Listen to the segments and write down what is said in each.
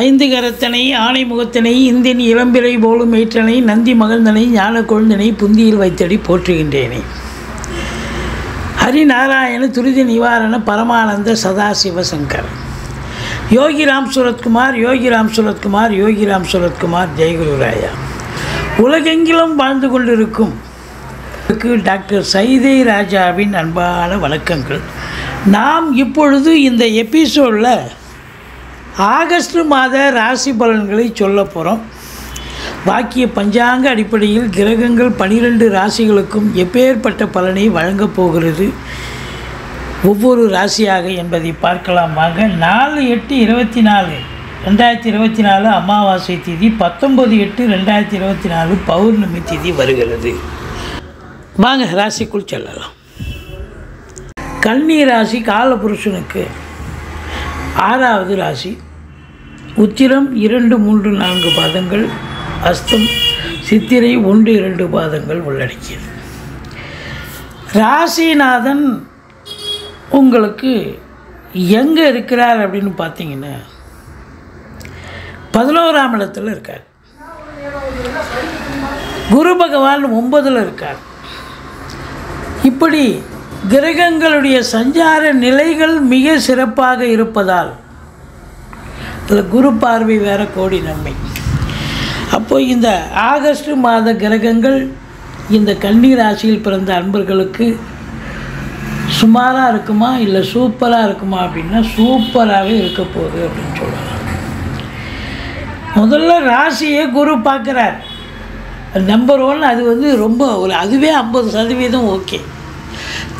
ஐந்து கரத்தனை ஆணை முகத்தனை இந்தின் இளம்பிறை போலும் ஏற்றனை நந்தி மகந்தனை ஞான கொழுந்தனை புந்தியில் வைத்தடி போற்றுகின்றேனே. ஹரிநாராயண துரித நிவாரண பரமானந்த சதாசிவசங்கர். யோகிராம் சுரத்குமார் யோகிராம் சுரத்குமார் யோகிராம் சுரத்குமார். ஜெயகுருராயா. உலகெங்கிலும் வாழ்ந்து கொண்டிருக்கும் டாக்டர் சைதை ராஜாவின் அன்பான வணக்கங்கள். நாம் இப்பொழுது இந்த எபிசோடில் ஆகஸ்ட் மாத ராசி பலன்களை சொல்ல போகிறோம். வாக்கிய பஞ்சாங்க அடிப்படையில் கிரகங்கள் 12 ராசிகளுக்கும் எப்பேற்பட்ட பலனை வழங்கப் போகிறது ஒவ்வொரு ராசியாக என்பதை பார்க்கலாம் வாங்க. 4/8/2024 அமாவாசை திதி, 19/8/2024 பௌர்ணமி திதி வருகிறது. வாங்க ராசிக்குள் செல்லலாம். கன்னி ராசி காலபுருஷனுக்கு 6வது ராசி. உத்திரம் 2, 3, 4 பாதங்கள், அஸ்தம் சித்திரை 1, 2 பாதங்கள் உள்ளடக்கியது. ராசிநாதன் உங்களுக்கு எங்கே இருக்கிறார் அப்படின்னு பார்த்தீங்கன்னா 11ஆம் இடத்துல இருக்கார். குரு பகவான் 9ல் இருக்கார். இப்படி கிரகங்களுடைய சஞ்சார நிலைகள் மிக சிறப்பாக இருப்பதால் அதில் குரு பார்வை வேற கோடி நன்மை. அப்போது இந்த ஆகஸ்ட் மாத கிரகங்கள் இந்த கன்னி ராசியில் பிறந்த அன்பர்களுக்கு சுமாராக இருக்குமா இல்லை சூப்பராக இருக்குமா அப்படின்னா சூப்பராகவே இருக்க போகுது அப்படின்னு சொல்லலாம். முதல்ல ராசியை குரு பார்க்குறார். நம்பர் 1 அது ரொம்ப அதுவே 50% ஓகே.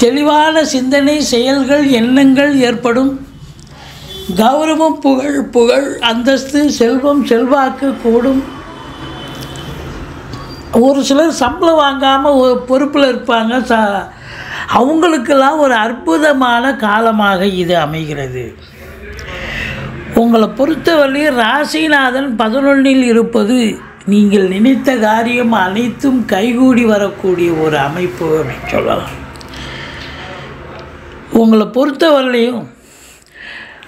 தெளிவான சிந்தனை, செயல்கள், எண்ணங்கள் ஏற்படும். கௌரவம், புகழ், அந்தஸ்து, செல்வம், செல்வாக்கு கூடும். ஒரு சிலர் சம்பளம் வாங்காமல் ஒரு பொறுப்பில் இருப்பாங்க. அவங்களுக்கெல்லாம் ஒரு அற்புதமான காலமாக இது அமைகிறது. உங்களை பொறுத்தவரையில் ராசிநாதன் 11ல் இருப்பது நீங்கள் நினைத்த காரியம் அனைத்தும் கைகூடி வரக்கூடிய ஒரு அமைப்பு அப்படின்னு சொல்லலாம். உங்களை பொறுத்தவரையிலையும்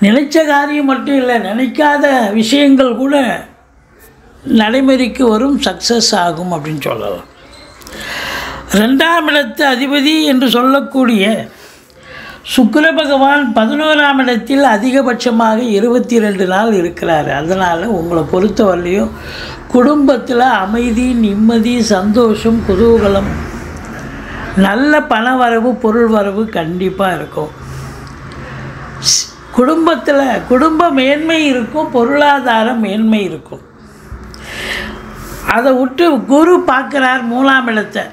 நினைச்ச காரியம் மட்டும் இல்லை, நினைக்காத விஷயங்கள் கூட நடைமுறைக்கு வரும், சக்ஸஸ் ஆகும் அப்படின்னு சொல்லலாம். 2ஆம் இடத்து அதிபதி என்று சொல்லக்கூடிய சுக்கிர பகவான் 11ஆம் இடத்தில் அதிகபட்சமாக 22 நாள் இருக்கிறார். அதனால் உங்களை பொறுத்தவரையிலையும் குடும்பத்தில் அமைதி, நிம்மதி, சந்தோஷம், குதூகலம், நல்ல பண வரவு, பொருள் வரவு கண்டிப்பாக இருக்கும். குடும்பத்தில் குடும்ப மேன்மை இருக்கும், பொருளாதார மேன்மை இருக்கும். அதை விட்டு குரு பார்க்குறார் 3ஆம் இடத்தை.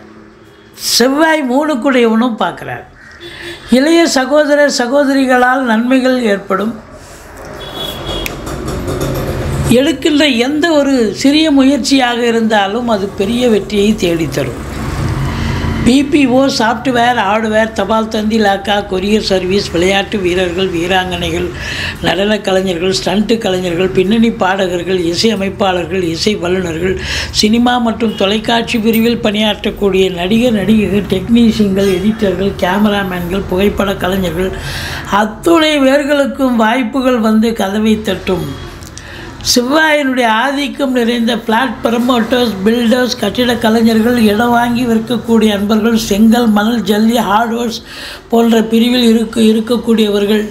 செவ்வாய் 3க்குடையவனும் பார்க்குறார். இளைய சகோதரர் சகோதரிகளால் நன்மைகள் ஏற்படும். எடுக்கின்ற எந்த ஒரு சிறிய முயற்சியாக இருந்தாலும் அது பெரிய வெற்றியை தேடித்தரும். பிபிஓ, சாஃப்ட்வேர், ஹார்ட்வேர், தபால் தந்தி, லாக்கா, கொரியர் சர்வீஸ், விளையாட்டு வீரர்கள், வீராங்கனைகள், நடன கலைஞர்கள், ஸ்டண்ட் கலைஞர்கள், பின்னணி பாடகர்கள், இசை அமைப்பாளர்கள், இசை வல்லுநர்கள், சினிமா மற்றும் தொலைக்காட்சி பிரிவில் பணியாற்றக்கூடிய நடிகர், நடிகைகள், டெக்னீஷியன்கள், எடிட்டர்கள், கேமராமேன்கள், புகைப்பட கலைஞர்கள் அத்துணை பேர்களுக்கும் வாய்ப்புகள் வந்து கதவை தட்டும். செவ்வாயினுடைய ஆதிக்கம் நிறைந்த பிளாட் ப்ரமோட்டர்ஸ், பில்டர்ஸ், கட்டிட கலைஞர்கள், இடம் வாங்கி விற்கக்கூடிய அன்பர்கள், செங்கல், மணல், ஜல்லி, ஹார்ட்வேர்ஸ் போன்ற பிரிவில் இருக்கக்கூடியவர்கள்,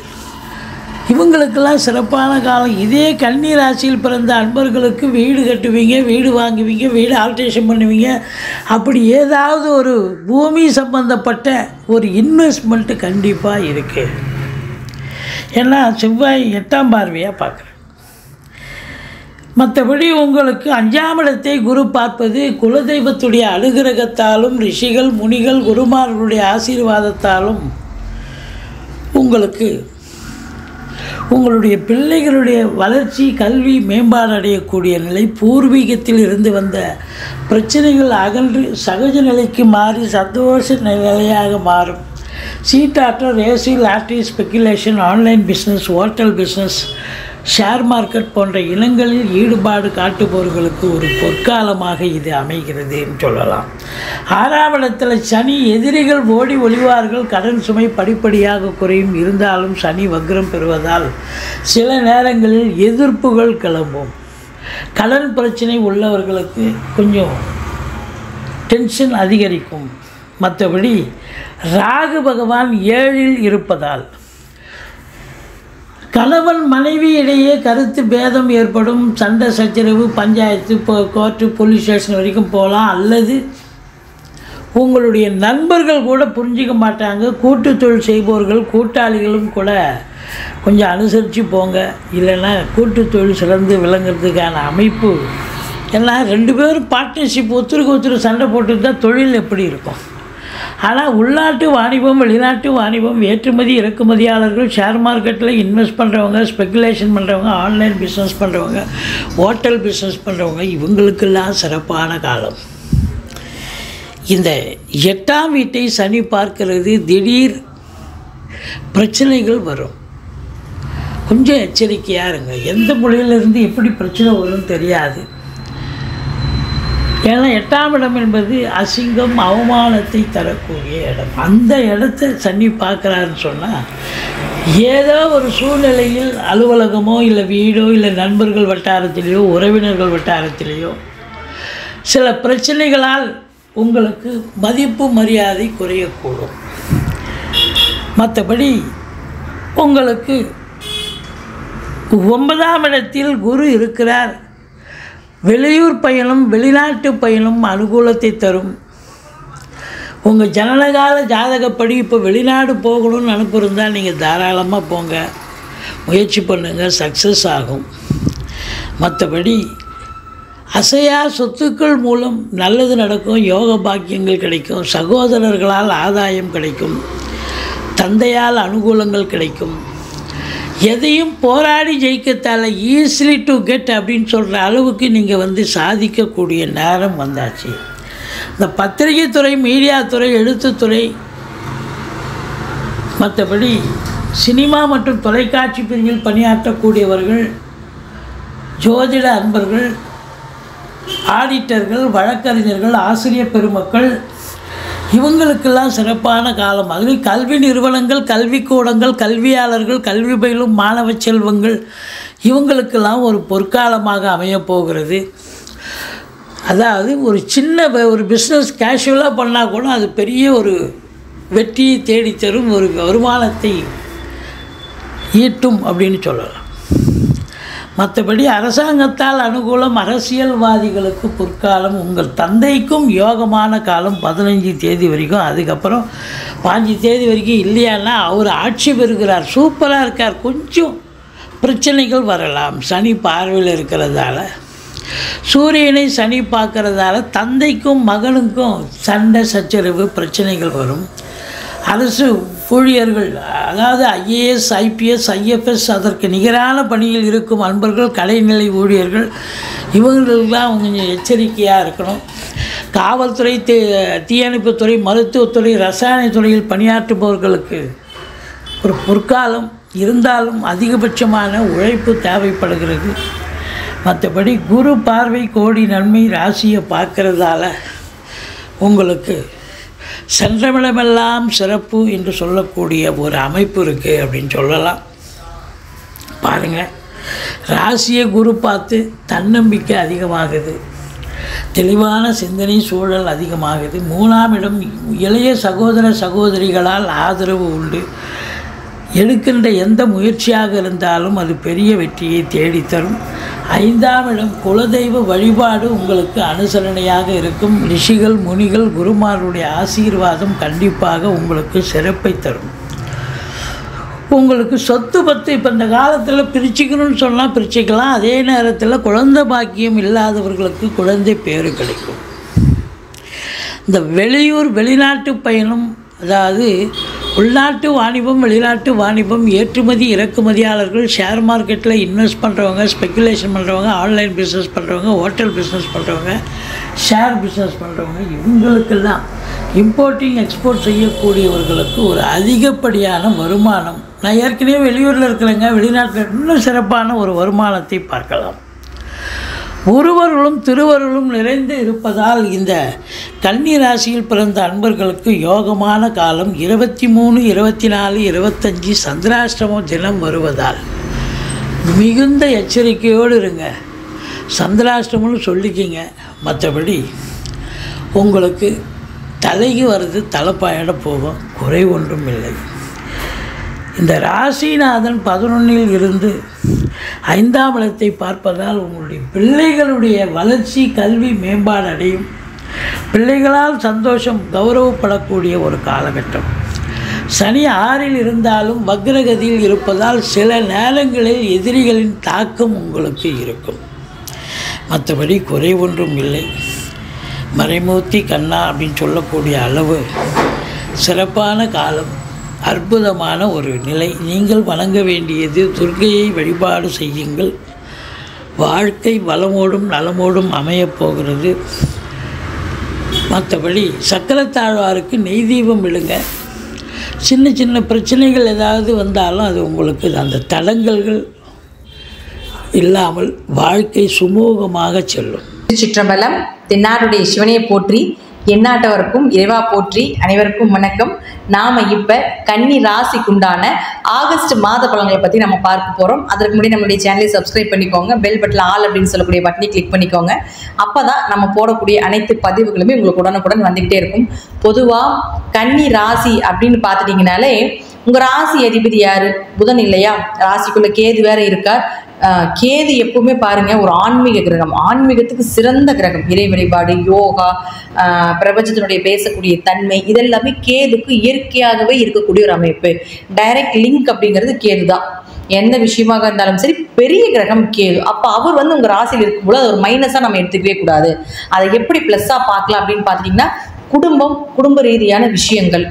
இவங்களுக்கெல்லாம் சிறப்பான காலம். இதே கன்னி ராசியில் பிறந்த அன்பர்களுக்கு வீடு கட்டுவீங்க, வீடு வாங்குவீங்க, வீடு ஆல்ட்ரேஷன் பண்ணுவீங்க. அப்படி ஏதாவது ஒரு பூமி சம்பந்தப்பட்ட ஒரு இன்வெஸ்ட்மெண்ட்டு கண்டிப்பாக இருக்குது. ஏன்னா செவ்வாய் 8ஆம் பார்வையாக பார்க்குறேன். மற்றபடி உங்களுக்கு 5ஆம் இடத்தை குரு பார்ப்பது குலதெய்வத்துடைய அனுகிரகத்தாலும், ரிஷிகள், முனிகள், குருமார்களுடைய ஆசீர்வாதத்தாலும் உங்களுக்கு உங்களுடைய பிள்ளைகளுடைய வளர்ச்சி, கல்வி மேம்பாடு அடையக்கூடிய நிலை, பூர்வீகத்தில் இருந்து வந்த பிரச்சனைகள் அகன்று சகஜ நிலைக்கு மாறி சந்தோஷ நிலையாக மாறும். சீட்டாட்டம், ரேசி, lottery, speculation, online business, hotel business, share market போன்ற இனங்களில் ஈடுபாடு காட்டுபவர்களுக்கு ஒரு பொற்காலமாக இது அமைகிறதுன்னு சொல்லலாம். 6ஆம் இடத்தில் சனி, எதிரிகள் ஓடி ஒளிவார்கள், கடன் சுமை படிப்படியாக குறையும். இருந்தாலும் சனி வக்ரம் பெறுவதால் சில நேரங்களில் எதிர்ப்புகள் கிளம்பும். கடன் பிரச்சனை உள்ளவர்களுக்கு கொஞ்சம் டென்ஷன் அதிகரிக்கும். மற்றபடி ராகு பகவான் 7இல் இருப்பதால் கணவன் மனைவி இடையே கருத்து பேதம் ஏற்படும். சண்டை சச்சரவு, பஞ்சாயத்து, கோர்ட்டு, போலீஸ் ஸ்டேஷன் வரைக்கும் போகலாம். அல்லது உங்களுடைய நண்பர்கள் கூட புரிஞ்சிக்க மாட்டாங்க. கூட்டு தொழில் செய்பவர்கள், கூட்டாளிகளும் கூட கொஞ்சம் அனுசரித்து போங்க. இல்லைன்னா கூட்டு தொழில் சிறந்து விளங்குறதுக்கான அமைப்பு. ஏன்னா 2 பேரும் பார்ட்னர்ஷிப் ஒருத்தருக்கு ஒருத்தர் சண்டை போட்டு தான் தொழில் எப்படி இருக்கும். ஆனால் உள்நாட்டு வாணிபம், வெளிநாட்டு வாணிபம், ஏற்றுமதி இறக்குமதியாளர்கள், ஷேர் மார்க்கெட்டில் இன்வெஸ்ட் பண்ணுறவங்க, ஸ்பெக்குலேஷன் பண்ணுறவங்க, ஆன்லைன் பிஸ்னஸ் பண்ணுறவங்க, ஹோட்டல் பிஸ்னஸ் பண்ணுறவங்க, இவங்களுக்கெல்லாம் சிறப்பான காலம். இந்த 8ஆம் வீட்டை சனி பார்க்கிறது. திடீர் பிரச்சனைகள் வரும். கொஞ்சம் எச்சரிக்கையாக இருங்க. எந்த மொழியிலிருந்து எப்படி பிரச்சனை வரும்னு தெரியாது. ஏன்னா 8ஆம் இடம் என்பது அசிங்கம், அவமானத்தை தரக்கூடிய இடம். அந்த இடத்த சனி பார்க்குறாருன்னு சொன்னால் ஏதோ ஒரு சூழ்நிலையில் அலுவலகமோ இல்லை வீடோ இல்லை நண்பர்கள் வட்டாரத்திலேயோ உறவினர்கள் வட்டாரத்திலேயோ சில பிரச்சனைகளால் உங்களுக்கு மதிப்பு மரியாதை குறையக்கூடும். மற்றபடி உங்களுக்கு 9ஆம் இடத்தில் குரு இருக்கிறார். வெளியூர் பயணம், வெளிநாட்டு பயணம் அனுகூலத்தை தரும். உங்கள் ஜனனகால ஜாதகப்படி இப்போ வெளிநாடு போகணும்னு அனுப்பியிருந்தால் நீங்கள் தாராளமாக போங்க, முயற்சி பண்ணுங்கள், சக்ஸஸ் ஆகும். மற்றபடி அசையா சொத்துக்கள் மூலம் நல்லது நடக்கும், யோக பாக்கியங்கள் கிடைக்கும், சகோதரர்களால் ஆதாயம் கிடைக்கும், தந்தையால் அனுகூலங்கள் கிடைக்கும். எதையும் போராடி ஜெயிக்கத்தால் ஈஸிலி டு கெட் அப்படின்னு சொல்கிற அளவுக்கு நீங்கள் சாதிக்கக்கூடிய நேரம் வந்தாச்சு. இந்த பத்திரிகை துறை, மீடியா துறை, எழுத்துத்துறை, மற்றபடி சினிமா மற்றும் தொலைக்காட்சி பிரிவில் பணியாற்றக்கூடியவர்கள், ஜோதிட அன்பர்கள், ஆடிட்டர்கள், வழக்கறிஞர்கள், ஆசிரியர் பெருமக்கள், இவங்களுக்கெல்லாம் சிறப்பான காலம். அதுலேயும் கல்வி நிறுவனங்கள், கல்விக்கூடங்கள், கல்வியாளர்கள், கல்வி பயிலும் மாணவ செல்வங்கள், இவங்களுக்கெல்லாம் ஒரு பொற்காலமாக அமையப்போகிறது. அதாவது ஒரு சின்ன ஒரு பிஸ்னஸ் கேஷுவலாக பண்ணால் கூட அது பெரிய ஒரு வெற்றியை தேடித்தரும், ஒரு வருமானத்தை ஈட்டும் அப்படின்னு சொல்லலாம். மற்றபடி அரசாங்கத்தால் அனுகூலம், அரசியல்வாதிகளுக்கு பொற்காலம். உங்கள் தந்தைக்கும் யோகமான காலம் 15 தேதி வரைக்கும். அதுக்கப்புறம் 5 தேதி வரைக்கும் இல்லையானா அவர் ஆட்சி பெறுகிறார், சூப்பராக இருக்கார். கொஞ்சம் பிரச்சனைகள் வரலாம். சனி பார்வையில் இருக்கிறதால, சூரியனை சனி பார்க்கறதால தந்தைக்கும் மகனுக்கும் சண்டை சச்சரவு பிரச்சனைகள் வரும். அரசு ஊழியர்கள், அதாவது ஐஏஎஸ், ஐபிஎஸ், ஐஎஃப்எஸ், அதற்கு நிகரான பணியில் இருக்கும் அன்பர்கள், கலைநிலை ஊழியர்கள், இவங்களுக்கெல்லாம் கொஞ்சம் எச்சரிக்கையாக இருக்கணும். காவல்துறை, தீயணைப்புத்துறை, மருத்துவத்துறை, ரசாயன துறையில் பணியாற்றுபவர்களுக்கு ஒரு பொற்காலம். இருந்தாலும் அதிகபட்சமான உழைப்பு தேவைப்படுகிறது. மற்றபடி குரு பார்வை கோடி நன்மை. ராசியை பார்க்கறதால உங்களுக்கு சென்றமிடமெல்லாம் சிறப்பு என்று சொல்லக்கூடிய ஒரு அமைப்பு இருக்குது அப்படின்னு சொல்லலாம். பாருங்கள், ராசியை குரு பார்த்து தன்னம்பிக்கை அதிகமாகுது, தெளிவான சிந்தனை சூழல் அதிகமாகுது. 3ஆம் இடம் இளைய சகோதர சகோதரிகளால் ஆதரவு உண்டு. எடுக்கின்ற எந்த முயற்சியாக இருந்தாலும் அது பெரிய வெற்றியை தேடித்தரும். 5ஆம் இடம் குலதெய்வ வழிபாடு உங்களுக்கு அனுசரணையாக இருக்கும். ரிஷிகள், முனிகள், குருமாருடைய ஆசீர்வாதம் கண்டிப்பாக உங்களுக்கு சிறப்பை தரும். உங்களுக்கு சொத்து பத்து இப்போ இந்த காலத்தில் பிரிச்சுக்கணும்னு சொன்னால் பிரிச்சுக்கலாம். அதே நேரத்தில் குழந்தை பாக்கியம் இல்லாதவர்களுக்கு குழந்தை பேறு கிடைக்கும். இந்த வெளியூர் வெளிநாட்டு பயணம், அதாவது உள்நாட்டு வாணிபம், வெளிநாட்டு வாணிபம், ஏற்றுமதி இறக்குமதியாளர்கள், ஷேர் மார்க்கெட்டில் இன்வெஸ்ட் பண்ணுறவங்க, ஸ்பெக்குலேஷன் பண்ணுறவங்க, ஆன்லைன் பிஸ்னஸ் பண்ணுறவங்க, ஹோட்டல் பிஸ்னஸ் பண்ணுறவங்க, ஷேர் பிஸ்னஸ் பண்ணுறவங்க, இவங்களுக்கெல்லாம் இம்போர்ட்டிங் எக்ஸ்போர்ட் செய்யக்கூடியவர்களுக்கு ஒரு அதிகப்படியான வருமானம். நான் ஏற்கனவே வெளியூரில் இருக்கிறேங்க, வெளிநாட்டில் இன்னும் சிறப்பான ஒரு வருமானத்தை பார்க்கலாம். ஒருவர்களும் திருவருளும் நிறைந்து இருப்பதால் இந்த கன்னி ராசியில் பிறந்த அன்பர்களுக்கு யோகமான காலம் 23, 24, 25 சந்திராஷ்டமம் தினம் வருவதால் மிகுந்த எச்சரிக்கையோடு இருங்க. சந்திராஷ்டமம்னு சொல்லிக்கிங்க, மற்றபடி உங்களுக்கு தலைக்கு வருது, தலைப்பாயிட போகும், குறை ஒன்றும் இல்லை. இந்த ராசிநாதன் 11ல் இருந்து 5ஆம் இடத்தை பார்ப்பதால் உங்களுடைய பிள்ளைகளுடைய வளர்ச்சி, கல்வி மேம்பாடு அடையும். பிள்ளைகளால் சந்தோஷம், கௌரவப்படக்கூடிய ஒரு காலகட்டம். சனி 6ல் இருந்தாலும் வக்ரகதியில் இருப்பதால் சில நேரங்களில் எதிரிகளின் தாக்கம் உங்களுக்கு இருக்கும். மற்றபடி குறை ஒன்றும் இல்லை. மறைமூர்த்தி கண்ணா அப்படின்னு சொல்லக்கூடிய அளவு சிறப்பான காலம், அற்புதமான ஒரு நிலை. நீங்கள் வணங்க வேண்டியது துர்க்கையை வழிபாடு செய்யுங்கள். வாழ்க்கை வளமோடும் நலமோடும் அமையப்போகிறது. மற்றபடி சக்கரத்தாழ்வாருக்கு நெய் தீபம் விடுங்க. சின்ன சின்ன பிரச்சனைகள் ஏதாவது வந்தாலும் அது உங்களுக்கு அந்த தடங்கல்கள் இல்லாமல் வாழ்க்கை சுமூகமாக செல்லும். சிற்றம்பலம். தென்னாடுடைய சிவனையை போற்றி, எந்நாட்டவருக்கும் இறைவா போற்றி. அனைவருக்கும் வணக்கம். நாம் இப்போ கன்னி ராசிக்குண்டான ஆகஸ்ட் மாத பலன்களை பற்றி நம்ம பார்க்க போகிறோம். அதற்கு முன்னாடி நம்மளுடைய சேனலை சப்ஸ்கிரைப் பண்ணிக்கோங்க. பெல் பட்டில் ஆல் அப்படின்னு சொல்லக்கூடிய பட்டனை கிளிக் பண்ணிக்கோங்க. அப்போ தான் நம்ம போடக்கூடிய அனைத்து பதிவுகளுமே உங்களுக்கு உடனுக்குடன் வந்துக்கிட்டே இருக்கும். பொதுவாக கன்னி ராசி அப்படின்னு பார்த்துட்டிங்கனாலே உங்கள் ராசி அதிபதி யார்? புதன் இல்லையா? ராசிக்குள்ளே கேது வேறு இருக்கார். கேது எப்பவுமே பாருங்க ஒரு ஆன்மீக கிரகம், ஆன்மீகத்துக்கு சிறந்த கிரகம். இறை வழிபாடு, யோகா, பிரபஞ்சத்தினுடைய பேசக்கூடிய தன்மை, இதெல்லாமே கேதுக்கு இயற்கையாகவே இருக்கக்கூடிய ஒரு அமைப்பு. டைரக்ட் லிங்க் அப்படிங்கிறது கேது தான். எந்த விஷயமாக இருந்தாலும் சரி, பெரிய கிரகம் கேது. அப்போ அவர் உங்கள் ராசியில் இருக்கும்போது அது ஒரு மைனஸாக நம்ம எடுத்துக்கவே கூடாது. அதை எப்படி ப்ளஸ்ஸாக பார்க்கலாம் அப்படின்னு பார்த்துட்டிங்கன்னா, குடும்ப ரீதியான விஷயங்கள்,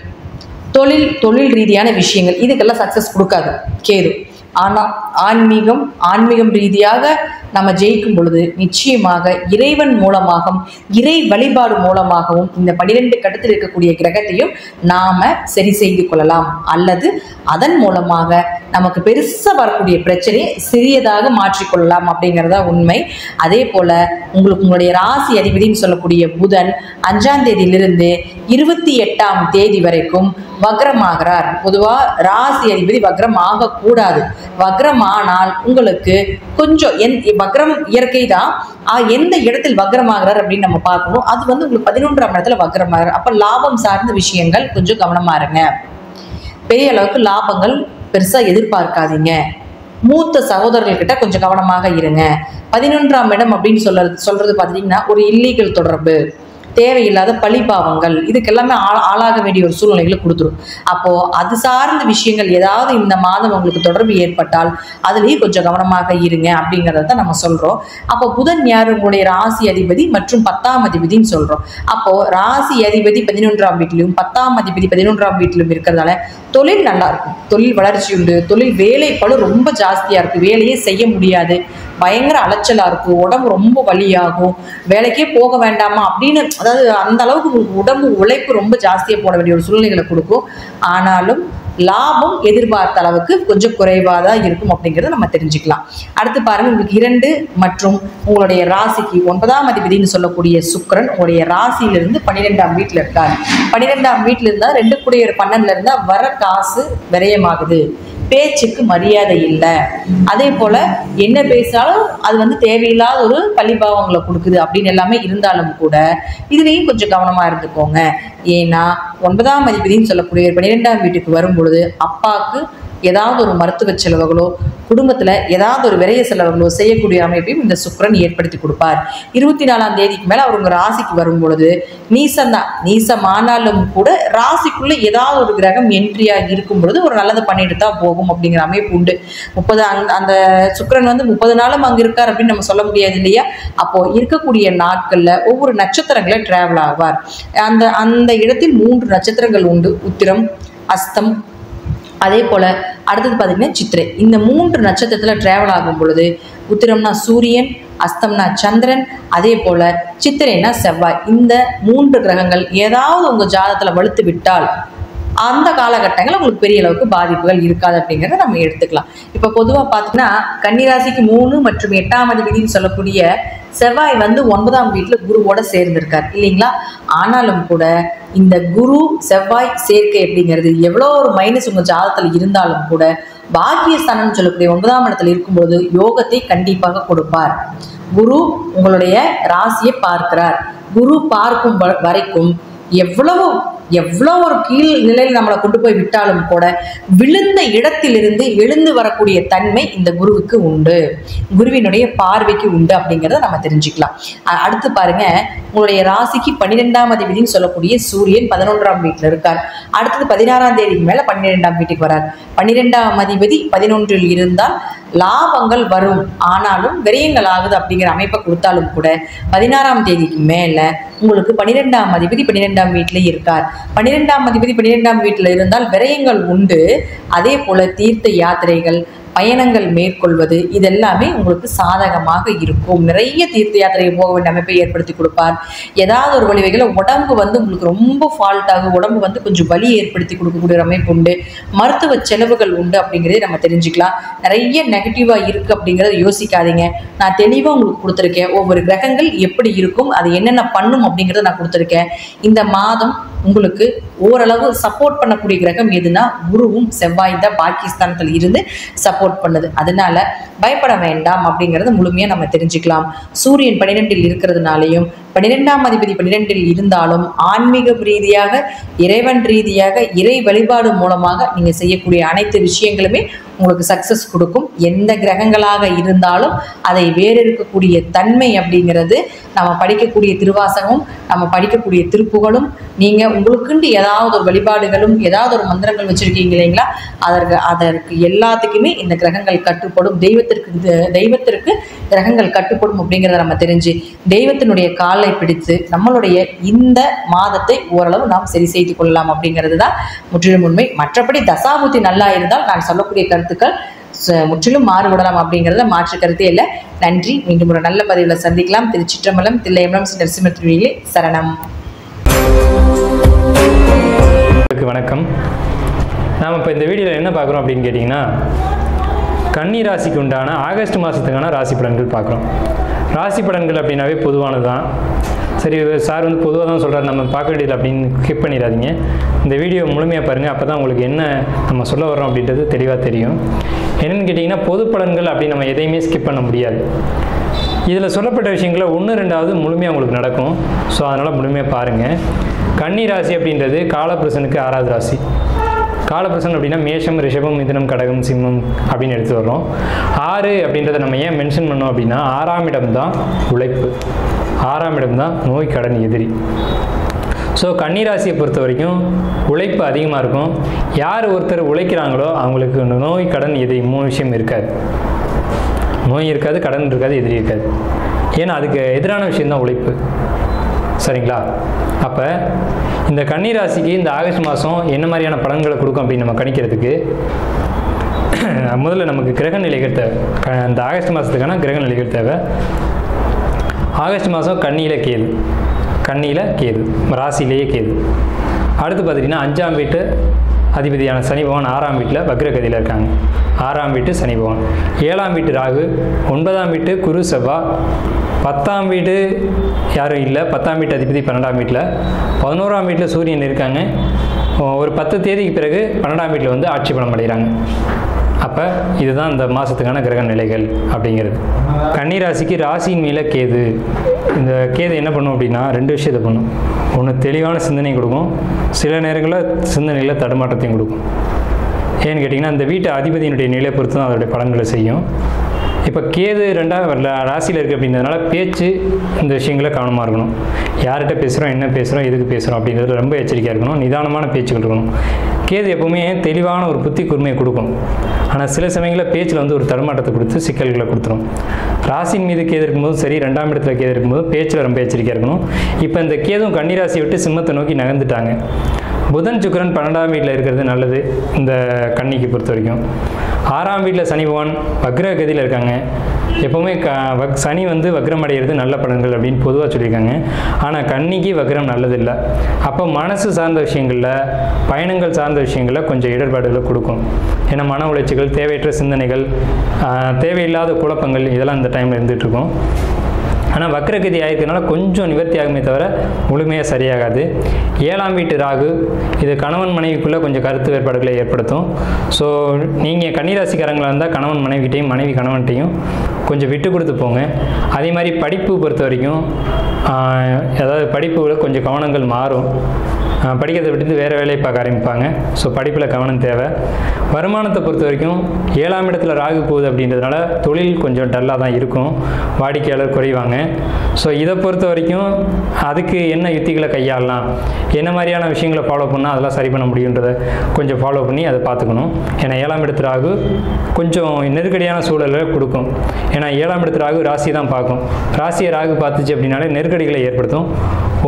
தொழில் ரீதியான விஷயங்கள், இதுக்கெல்லாம் சக்ஸஸ் கொடுக்காது கேது. ஆனால் ஆன்மீகம் ரீதியாக நம்ம ஜெயிக்கும் பொழுது நிச்சயமாக இறைவன் மூலமாகவும் இறை வழிபாடு மூலமாகவும் இந்த 12 கட்டத்தில் இருக்கக்கூடிய கிரகத்தையும் நாம சரி செய்து கொள்ளலாம். அல்லது அதன் மூலமாக நமக்கு பெருசாக வரக்கூடிய பிரச்சனையை சிறியதாக மாற்றிக்கொள்ளலாம் அப்படிங்கிறதா உண்மை. அதே போல உங்களுடைய ராசி அதிபதினு சொல்லக்கூடிய புதன் 5ஆம் தேதியிலிருந்து 28ஆம் தேதி வரைக்கும் வக்ரமாகிறார். பொதுவாக ராசி அதிபதி வக்ரம் ஆகக்கூடாது. வக்ரம் ஆனால் உங்களுக்கு கொஞ்சம் வக்ரம் இயற்கை தான். எந்த இடத்தில் வக்ரமாகிறார் அப்படின்னு நம்ம பார்க்கணும். அது உங்களுக்கு 11ஆம் இடத்துல வக்ரமாகிறார். அப்போ லாபம் சார்ந்த விஷயங்கள் கொஞ்சம் கவனமா இருங்க. பெரிய அளவுக்கு லாபங்கள் பெருசாக எதிர்பார்க்காதீங்க. மூத்த சகோதரர்கள்கிட்ட கொஞ்சம் கவனமாக இருங்க. 11ஆம் இடம் அப்படின்னு சொல்றது பார்த்தீங்கன்னா ஒரு இல்லீகல் தொடர்பு, தேவையில்லாத பழிபாவங்கள், இதுக்கெல்லாமே ஆளாக வேண்டிய ஒரு சூழ்நிலைகளை கொடுத்துரும். அப்போ அது சார்ந்த விஷயங்கள் ஏதாவது இந்த மாதம் உங்களுக்கு தொடர்பு ஏற்பட்டால் அதுலேயும் கொஞ்சம் கவனமாக இருங்க அப்படிங்கிறத நம்ம சொல்றோம். அப்போ புதன் யார்? உங்களுடைய ராசி அதிபதி மற்றும் 10ஆம் அதிபதினு சொல்றோம். அப்போ ராசி அதிபதி 11ஆம் வீட்டிலும் 10ஆம் அதிபதி 11ஆம் வீட்டிலும் இருக்கிறதால தொழில் நல்லா இருக்கும், தொழில் வளர்ச்சி உண்டு, தொழில் வேலை பளு ரொம்ப ஜாஸ்தியா இருக்கு, வேலையே செய்ய முடியாது, பயங்கர அலைச்சலா இருக்கும், உடம்பு ரொம்ப வலியாகும், வேலைக்கே போக வேண்டாமா அப்படின்னு, அதாவது அந்த அளவுக்கு உடம்பு உழைப்பு ரொம்ப ஜாஸ்தியாக போட வேண்டிய ஒரு சூழ்நிலைகளை கொடுக்கும். ஆனாலும் லாபம் எதிர்பார்த்த அளவுக்கு கொஞ்சம் குறைவாக தான் இருக்கும் அப்படிங்கிறத நம்ம தெரிஞ்சுக்கலாம். அடுத்து பாருங்க, உங்களுக்கு 2 மற்றும் உங்களுடைய ராசிக்கு 9ஆம் அதிபதினு சொல்லக்கூடிய சுக்கிரன் உங்களுடைய ராசியிலிருந்து 12ஆம் வீட்டில் இருக்காரு. 12ஆம் வீட்டில் இருந்தால் 2 கூடிய 12ல் இருந்தால் வர காசு விரயமாகுது, பேச்சுக்கு மரியாதை இல்லை, அதே போல என்ன பேசினாலும் அது தேவையில்லாத ஒரு பழிபாவங்களை கொடுக்குது அப்படின்னு எல்லாமே இருந்தாலும் கூட இதுலேயும் கொஞ்சம் கவனமா இருந்துக்கோங்க. ஏன்னா 9ஆம் அதிபதினு சொல்லக்கூடிய 12ஆம் வீட்டுக்கு வரும் பொழுது அப்பாவுக்கு ஏதாவது ஒரு மருத்துவ செலவுகளோ குடும்பத்தில் ஏதாவது ஒரு விரைய செலவுகளோ செய்யக்கூடிய அமைப்பையும் இந்த சுக்கிரன் ஏற்படுத்தி கொடுப்பார். 24ஆம் தேதிக்கு மேலே அவர் உங்கள் ராசிக்கு வரும் பொழுது நீசம்தான். நீசமானாலும் கூட ராசிக்குள்ளே ஏதாவது ஒரு கிரகம் என்ட்ரியாக இருக்கும் பொழுது ஒரு நல்லது பண்ணிட்டு தான் போகும் அப்படிங்கிற அமைப்பு உண்டு. 30 அந்த சுக்கிரன் 30 நாளும் அங்கே இருக்கார் அப்படின்னு நம்ம சொல்ல முடியாது இல்லையா? அப்போ இருக்கக்கூடிய நாட்களில் ஒவ்வொரு நட்சத்திரங்களை டிராவல் ஆவார். அந்த இடத்தில் 3 நட்சத்திரங்கள் உண்டு, உத்திரம், அஸ்தம், அதே போல் அடுத்தது பார்த்தீங்கன்னா சித்திரை. இந்த 3 நட்சத்திரத்தில் டிராவல் ஆகும் பொழுது உத்திரம்னா சூரியன், அஸ்தம்னா சந்திரன், அதே போல சித்திரைனா செவ்வாய். இந்த 3 கிரகங்கள் ஏதாவது உங்கள் ஜாதகத்தில் வலுத்து விட்டால் அந்த காலகட்டங்கள் உங்களுக்கு பெரிய அளவுக்கு பாதிப்புகள் இருக்காது அப்படிங்கிறத நம்ம எடுத்துக்கலாம். இப்போ பொதுவாக பார்த்தீங்கன்னா கன்னிராசிக்கு 3 மற்றும் 8ஆம் அதிபதினு சொல்லக்கூடிய செவ்வாய் 9ஆம் வீட்டில் குருவோட சேர்ந்திருக்கார் இல்லைங்களா? ஆனாலும் கூட இந்த குரு செவ்வாய் சேர்க்கை அப்படிங்கிறது எவ்வளோ ஒரு மைனஸ் உங்கள் ஜாதகத்தில் இருந்தாலும் கூட பாக்கியஸ்தானம் சொல்லக்கூடிய 9ஆம் இடத்துல இருக்கும்போது யோகத்தை கண்டிப்பாக கொடுப்பார். குரு உங்களுடைய ராசியை பார்க்கிறார். குரு பார்க்கும் வரைக்கும் எவ்வளோ ஒரு கீழ் நிலையில் நம்மளை கொண்டு போய் விட்டாலும் கூட விழுந்த இடத்திலிருந்து எழுந்து வரக்கூடிய தன்மை இந்த குருவுக்கு உண்டு, குருவினுடைய பார்வைக்கு உண்டு அப்படிங்கிறத நம்ம தெரிஞ்சுக்கலாம். அடுத்து பாருங்க, உங்களுடைய ராசிக்கு 12ஆம் அதிபதினு சொல்லக்கூடிய சூரியன் 11ஆம் வீட்டில் இருக்கார். அடுத்தது 16ஆம் தேதிக்கு மேல 12ஆம் வீட்டுக்கு வரார். 12ஆம் அதிபதி 11இல் இருந்தால் லாபங்கள் வரும், ஆனாலும் விரயங்கள் ஆகுது அப்படிங்கிற அமைப்பை கொடுத்தாலும் கூட 16ஆம் தேதிக்கு மேல உங்களுக்கு 12ஆம் அதிபதி 12ஆம் வீட்டிலே இருக்கார். 12ஆம் அதிபதி 12ஆம் வீட்டில் இருந்தால் விரயங்கள் உண்டு. அதே போல தீர்த்த யாத்திரைகள், பயணங்கள் மேற்கொள்வது இதெல்லாமே உங்களுக்கு சாதகமாக இருக்கும். நிறைய தீர்த்த யாத்திரை போக வேண்டிய அமைப்பை ஏற்படுத்தி கொடுப்பார். ஏதாவது ஒரு வழிவகையில் உடம்பு உங்களுக்கு ரொம்ப ஃபால்ட் ஆகும், உடம்பு கொஞ்சம் வலி ஏற்படுத்தி கொடுக்கக்கூடிய அமைப்பு உண்டு. மருத்துவ செலவுகள் உண்டு அப்படிங்கிறதே நம்ம தெரிஞ்சுக்கலாம். நிறைய நெகட்டிவாக இருக்குது அப்படிங்கிறத யோசிக்காதீங்க. நான் தெளிவாக உங்களுக்கு கொடுத்துருக்கேன். ஒவ்வொரு கிரகங்கள் எப்படி இருக்கும், அது என்னென்ன பண்ணும் அப்படிங்கிறத நான் கொடுத்துருக்கேன். இந்த மாதம் உங்களுக்கு ஓரளவு சப்போர்ட் பண்ணக்கூடிய கிரகம் எதுனா குருவும் செவ்வாய் தான் பாகிஸ்தானத்தில் இருந்து சப்போர்ட் பண்ணுது. அதனால பயப்பட வேண்டாம் அப்படிங்கிறது முழுமையாக நம்ம தெரிஞ்சுக்கலாம். சூரியன் 12இல் இருக்கிறதுனாலையும் 12ஆம் அதிபதி 12இல் இருந்தாலும் ஆன்மீக ரீதியாக, இறைவன் ரீதியாக, இறை வழிபாடு மூலமாக நீங்கள் செய்யக்கூடிய அனைத்து விஷயங்களுமே உங்களுக்கு சக்சஸ் கொடுக்கும். எந்த கிரகங்களாக இருந்தாலும் அதை வேறு இருக்கக்கூடிய தன்மை அப்படிங்கிறது நம்ம படிக்கக்கூடிய திருவாசகமும் நம்ம படிக்கக்கூடிய திருப்புகளும், நீங்கள் உங்களுக்குண்டு ஏதாவது ஒரு வழிபாடுகளும் ஏதாவது ஒரு மந்திரங்கள் வச்சுருக்கீங்க இல்லைங்களா, அதற்கு எல்லாத்துக்குமே இந்த கிரகங்கள் கட்டுப்படும். தெய்வத்திற்கு கிரகங்கள் கட்டுப்படும் அப்படிங்கிறத நம்ம தெரிஞ்சு தெய்வத்தினுடைய காலை பிடித்து நம்மளுடைய இந்த மாதத்தை ஓரளவு நாம் சரி செய்து கொள்ளலாம் அப்படிங்கிறது தான் முற்றிலும் உண்மை. மற்றபடி தசாபுத்தி நல்லா இருந்தால் நான் சொல்லக்கூடிய கருத்துக்கள் முற்றிலும் மாறுபடலாம் அப்படிங்கிறத மாற்று கருத்தே இல்லை. நன்றி. மீண்டும் ஒரு நல்ல பதிவில் சந்திக்கலாம். திருச்சிற்றம்பலம், தில்லையம்பலம், ஸ்ரீ நரசிம்ம திருவிழிலே சரணம். வணக்கம். நாம் இப்போ இந்த வீடியோவில் என்ன பார்க்குறோம் அப்படின்னு கேட்டிங்கன்னா, கன்னி ராசிக்கு உண்டான ஆகஸ்ட் மாதத்துக்கான ராசி பலன்கள் பார்க்குறோம். ராசி பலன்கள் அப்படின்னாவே பொதுவானது தான். சரி, சார் பொதுவாக தான் சொல்கிறார், நம்ம பார்க்க வேண்டியது அப்படின்னு ஸ்கிப் பண்ணிடாதீங்க. இந்த வீடியோ முழுமையாக பாருங்கள். அப்போ தான் உங்களுக்கு என்ன நம்ம சொல்ல வரோம் அப்படின்றது தெளிவாக தெரியும். என்னென்னு கேட்டிங்கன்னா, பொது பலன்கள் அப்படி நம்ம எதையுமே ஸ்கிப் பண்ண முடியாது. இதில் சொல்லப்பட்ட விஷயங்களை 1-2 முழுமையாக உங்களுக்கு நடக்கும். ஸோ அதனால் முழுமையாக பாருங்கள். கன்னி ராசி அப்படின்றது காலபுருஷனுக்கு 6வது ராசி. காலபுருஷன் அப்படின்னா மேஷம், ரிஷபம், மிதுனம், கடகம், சிம்மம் அப்படின்னு எடுத்து வர்றோம். 6 அப்படின்றத நம்ம ஏன் மென்ஷன் பண்ணோம் அப்படின்னா, 6ஆம் இடம் தான் உழைப்பு, 6ஆம் இடம் தான் நோய், கடன், எதிரி. ஸோ கன்னிராசியை பொறுத்த வரைக்கும் உழைப்பு அதிகமாக இருக்கும். யார் ஒருத்தர் உழைக்கிறாங்களோ அவங்களுக்கு நோய், கடன், எதிரி 3 விஷயம் இருக்காது. நோய் இருக்காது, கடன் இருக்காது, எதிரி இருக்காது. ஏன்னா அதுக்கு எதிரான விஷயந்தான் உழைப்பு. சரிங்களா? அப்போ இந்த கன்னிராசிக்கு இந்த ஆகஸ்ட் மாதம் என்ன மாதிரியான பலன்களை கொடுக்கும் அப்படின்னு நம்ம கணிக்கிறதுக்கு முதல்ல நமக்கு கிரக நிலைகள் தேவை. இந்த ஆகஸ்ட் மாதத்துக்கான கிரக நிலைகள் தேவை. ஆகஸ்ட் மாதம் கன்னியில் கேது, ராசியிலேயே கேது. அடுத்து பார்த்திங்கன்னா 5ஆம் வீட்டு அதிபதியான சனி பகவான் 6ஆம் வீட்டில் வக்ரகதியில் இருக்காங்க. 6ஆம் வீட்டு சனி பகவான், 7ஆம் வீட்டு ராகு, 9ஆம் வீட்டு குரு செவ்வாய், 10ஆம் வீடு யாரும் இல்லை, 10ஆம் வீட்டு அதிபதி 12ஆம் வீட்டில், 11ஆம் வீட்டில் சூரியன் இருக்காங்க. ஒரு 10 தேதிக்கு பிறகு 12ஆம் வீட்டில் ஆட்சி பலம் அடைகிறாங்க. அப்போ இதுதான் இந்த மாதத்துக்கான கிரக நிலைகள் அப்படிங்கிறது. கன்னிராசிக்கு ராசியின் மேலே கேது. இந்த கேது என்ன பண்ணும் அப்படின்னா 2 விஷயத்தை பண்ணும். ஒன்று, தெளிவான சிந்தனை கொடுக்கும். சில நேரங்களில் சிந்தனையில் தடுமாற்றத்தையும் கொடுக்கும். ஏன்னு கேட்டிங்கன்னா, இந்த வீட்டு அதிபதியினுடைய நிலையை பொறுத்து தான் அதோடைய பலன்களை செய்யும். இப்போ கேது 2ஆம் ராசியில் இருக்குது அப்படின்றதுனால பேச்சு இந்த விஷயங்களை கவனமாக இருக்கணும். யார்கிட்ட பேசுகிறோம், என்ன பேசுகிறோம், எதுக்கு பேசுகிறோம் அப்படிங்கிறது ரொம்ப எச்சரிக்கையாக இருக்கணும். நிதானமான பேச்சுகள் இருக்கணும். கேது எப்போவுமே தெளிவான ஒரு புத்தி கூர்மையை கொடுக்கும். ஆனால் சில சமயங்களில் பேச்சில் ஒரு தடுமாட்டத்தை கொடுத்து சிக்கல்களை கொடுத்துரும். ராசியின் மீது கேது இருக்கும்போதும் சரி, 2ஆம் இடத்துல கேது இருக்கும்போதும் பேச்சில் ரொம்ப எச்சரிக்கையாக இருக்கணும். இப்போ இந்த கேதும் கன்னிராசியை விட்டு சிம்மத்தை நோக்கி நகர்ந்துட்டாங்க. புதன் சுக்கிரன் 12ஆம் வீட்டில் இருக்கிறது நல்லது இந்த கன்னிக்கு பொறுத்த வரைக்கும். 6ஆம் வீட்டில் சனி பகவான் வக்ரகதியில் இருக்காங்க. எப்போவுமே சனி வந்து வக்ரம் அடைகிறது நல்ல பலன்கள் அப்படின்னு பொதுவாக சொல்லியிருக்காங்க. ஆனால் கன்னிக்கு வக்ரம் நல்லதில்லை. அப்போ மனசு சார்ந்த விஷயங்களில், பயணங்கள் சார்ந்த விஷயங்களில் கொஞ்சம் இடர்பாடுகளை கொடுக்கும். ஏன்னா மன உளைச்சல்கள், தேவையற்ற சிந்தனைகள், தேவையில்லாத குழப்பங்கள் இதெல்லாம் இந்த டைமில் இருந்துகிட்ருக்கும். ஆனால் வக்ரகதி ஆகிருக்கிறதுனால கொஞ்சம் நிவர்த்தி ஆகுமே தவிர முழுமையாக சரியாகாது. 7ஆம் வீட்டு ராகு இது கணவன் மனைவிக்குள்ளே கொஞ்சம் கருத்து வேறுபாடுகளை ஏற்படுத்தும். ஸோ நீங்கள் கன்னிராசிக்காரங்களாக இருந்தால் கணவன் மனைவிட்டையும், மனைவி கணவன்கிட்டையும் கொஞ்சம் விட்டு கொடுத்து போங்க. அதே மாதிரி படிப்பு பொறுத்த வரைக்கும் அதாவது படிப்புகளில் கொஞ்சம் கவனங்கள் மாறும். படிக்கிறதை விட்டு வேறு வேலையை பார்க்க ஆரம்பிப்பாங்க. ஸோ படிப்பில் கவனம் தேவை. வருமானத்தை பொறுத்த வரைக்கும் 7ஆம் இடத்துல ராகு போகுது அப்படின்றதுனால தொழில் கொஞ்சம் டல்லாக தான் இருக்கும். வாடிக்கையாளர் குறைவாங்க. ஸோ இதை பொறுத்த வரைக்கும் அதுக்கு என்ன யுத்திகளை கையாளலாம், என்ன மாதிரியான விஷயங்களை ஃபாலோ பண்ணால் அதெல்லாம் சரி பண்ண முடியுன்றதை கொஞ்சம் ஃபாலோ பண்ணி அதை பார்த்துக்கணும். ஏன்னா 7ஆம் இடத்து ராகு கொஞ்சம் நெருக்கடியான சூழலை கொடுக்கும். ஏன்னா 7ஆம் இடத்து ராகு ராசி தான் பார்க்கும். ராசியை ராகு பார்த்துச்சு அப்படின்னாலே நெருக்கடிகளை ஏற்படுத்தும்.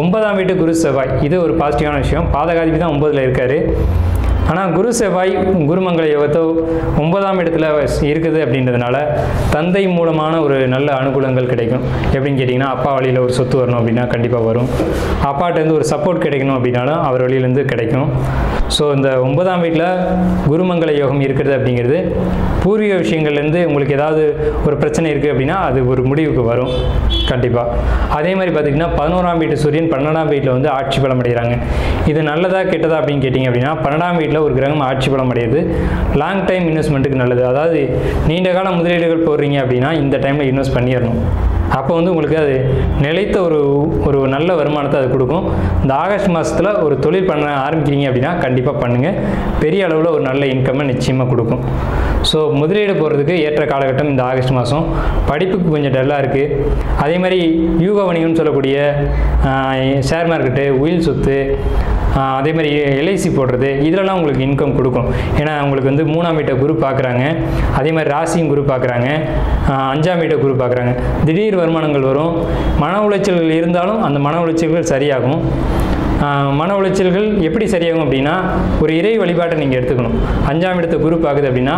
9ஆம் வீட்டு குரு செவ்வாய் இது ஒரு பாசிட்டிவான விஷயம். பாதகாதிபதி தான் 9ல் இருக்கார். ஆனால் குரு செவ்வாய் குருமங்கள யோகத்தோ 9ஆம் இடத்துல இருக்குது அப்படின்றதுனால தந்தை மூலமான ஒரு நல்ல அனுகூலங்கள் கிடைக்கும். எப்படின்னு கேட்டிங்கன்னா, அப்பா வழியில் ஒரு சொத்து வரணும் அப்படின்னா கண்டிப்பாக வரும். அப்பாட்டேருந்து ஒரு சப்போர்ட் கிடைக்கணும் அப்படின்னாலும் அவர் வழியிலேருந்து கிடைக்கும். ஸோ இந்த 9ஆம் வீட்டில் குருமங்கள யோகம் இருக்கிறது அப்படிங்கிறது பூர்வீக விஷயங்கள்லேருந்து உங்களுக்கு ஏதாவது ஒரு பிரச்சனை இருக்குது அப்படின்னா அது ஒரு முடிவுக்கு வரும் கண்டிப்பாக. அதே மாதிரி பார்த்திங்கன்னா 11ஆம் வீட்டு சூரியன் 12ஆம் வீட்டில் வந்து ஆட்சி பலம் அடைகிறாங்க. இது நல்லதா கெட்டதா அப்படின்னு கேட்டிங்க அப்படின்னா 12ஆம் வீட்டில் ஒரு கிரகம் ஆட்சி பலம் அடையுது. லாங் டைம் இன்வெஸ்ட்மெண்ட்டுக்கு நல்லது. அதாவது நீண்ட கால முதலீடுகள் போடுறீங்க அப்படின்னா இந்த டைமில் இன்வெஸ்ட் பண்ணிடணும். அப்போ வந்து உங்களுக்கு அது நிலைத்த ஒரு நல்ல வருமானத்தை அது கொடுக்கும். இந்த ஆகஸ்ட் மாதத்தில் ஒரு தொழில் பண்ண ஆரம்பிக்கிறீங்க அப்படின்னா கண்டிப்பாக பண்ணுங்கள். பெரிய அளவில் ஒரு நல்ல இன்கம்மை நிச்சயமாக கொடுக்கும். ஸோ முதலீடு போடுறதுக்கு ஏற்ற காலகட்டம் இந்த ஆகஸ்ட் மாதம். படிப்புக்கு கொஞ்சம் டல்லாக இருக்குது. அதே மாதிரி யூக வணிகம்னு சொல்லக்கூடிய ஷேர் மார்க்கெட்டு, உயில் சொத்து, அதே மாதிரி எல்ஐசி போடுறது இதிலெல்லாம் உங்களுக்கு இன்கம் கொடுக்கும். ஏன்னா உங்களுக்கு வந்து 3ஆம் வீட்டை குரு பார்க்குறாங்க. அதே மாதிரி ராசியும் குரு பார்க்குறாங்க. 5ஆம் வீட்டை குரு பார்க்குறாங்க. திடீர் வருமானங்கள் வரும். மன உளைச்சல்கள் இருந்தாலும் அந்த மன உளைச்சல்கள் சரியாகும். மன உளைச்சல்கள் எப்படி சரியாகும் அப்படின்னா, ஒரு இறை வழிபாட்டை நீங்கள் எடுத்துக்கணும். 5ஆம் இடத்தை குரு பார்க்குது அப்படின்னா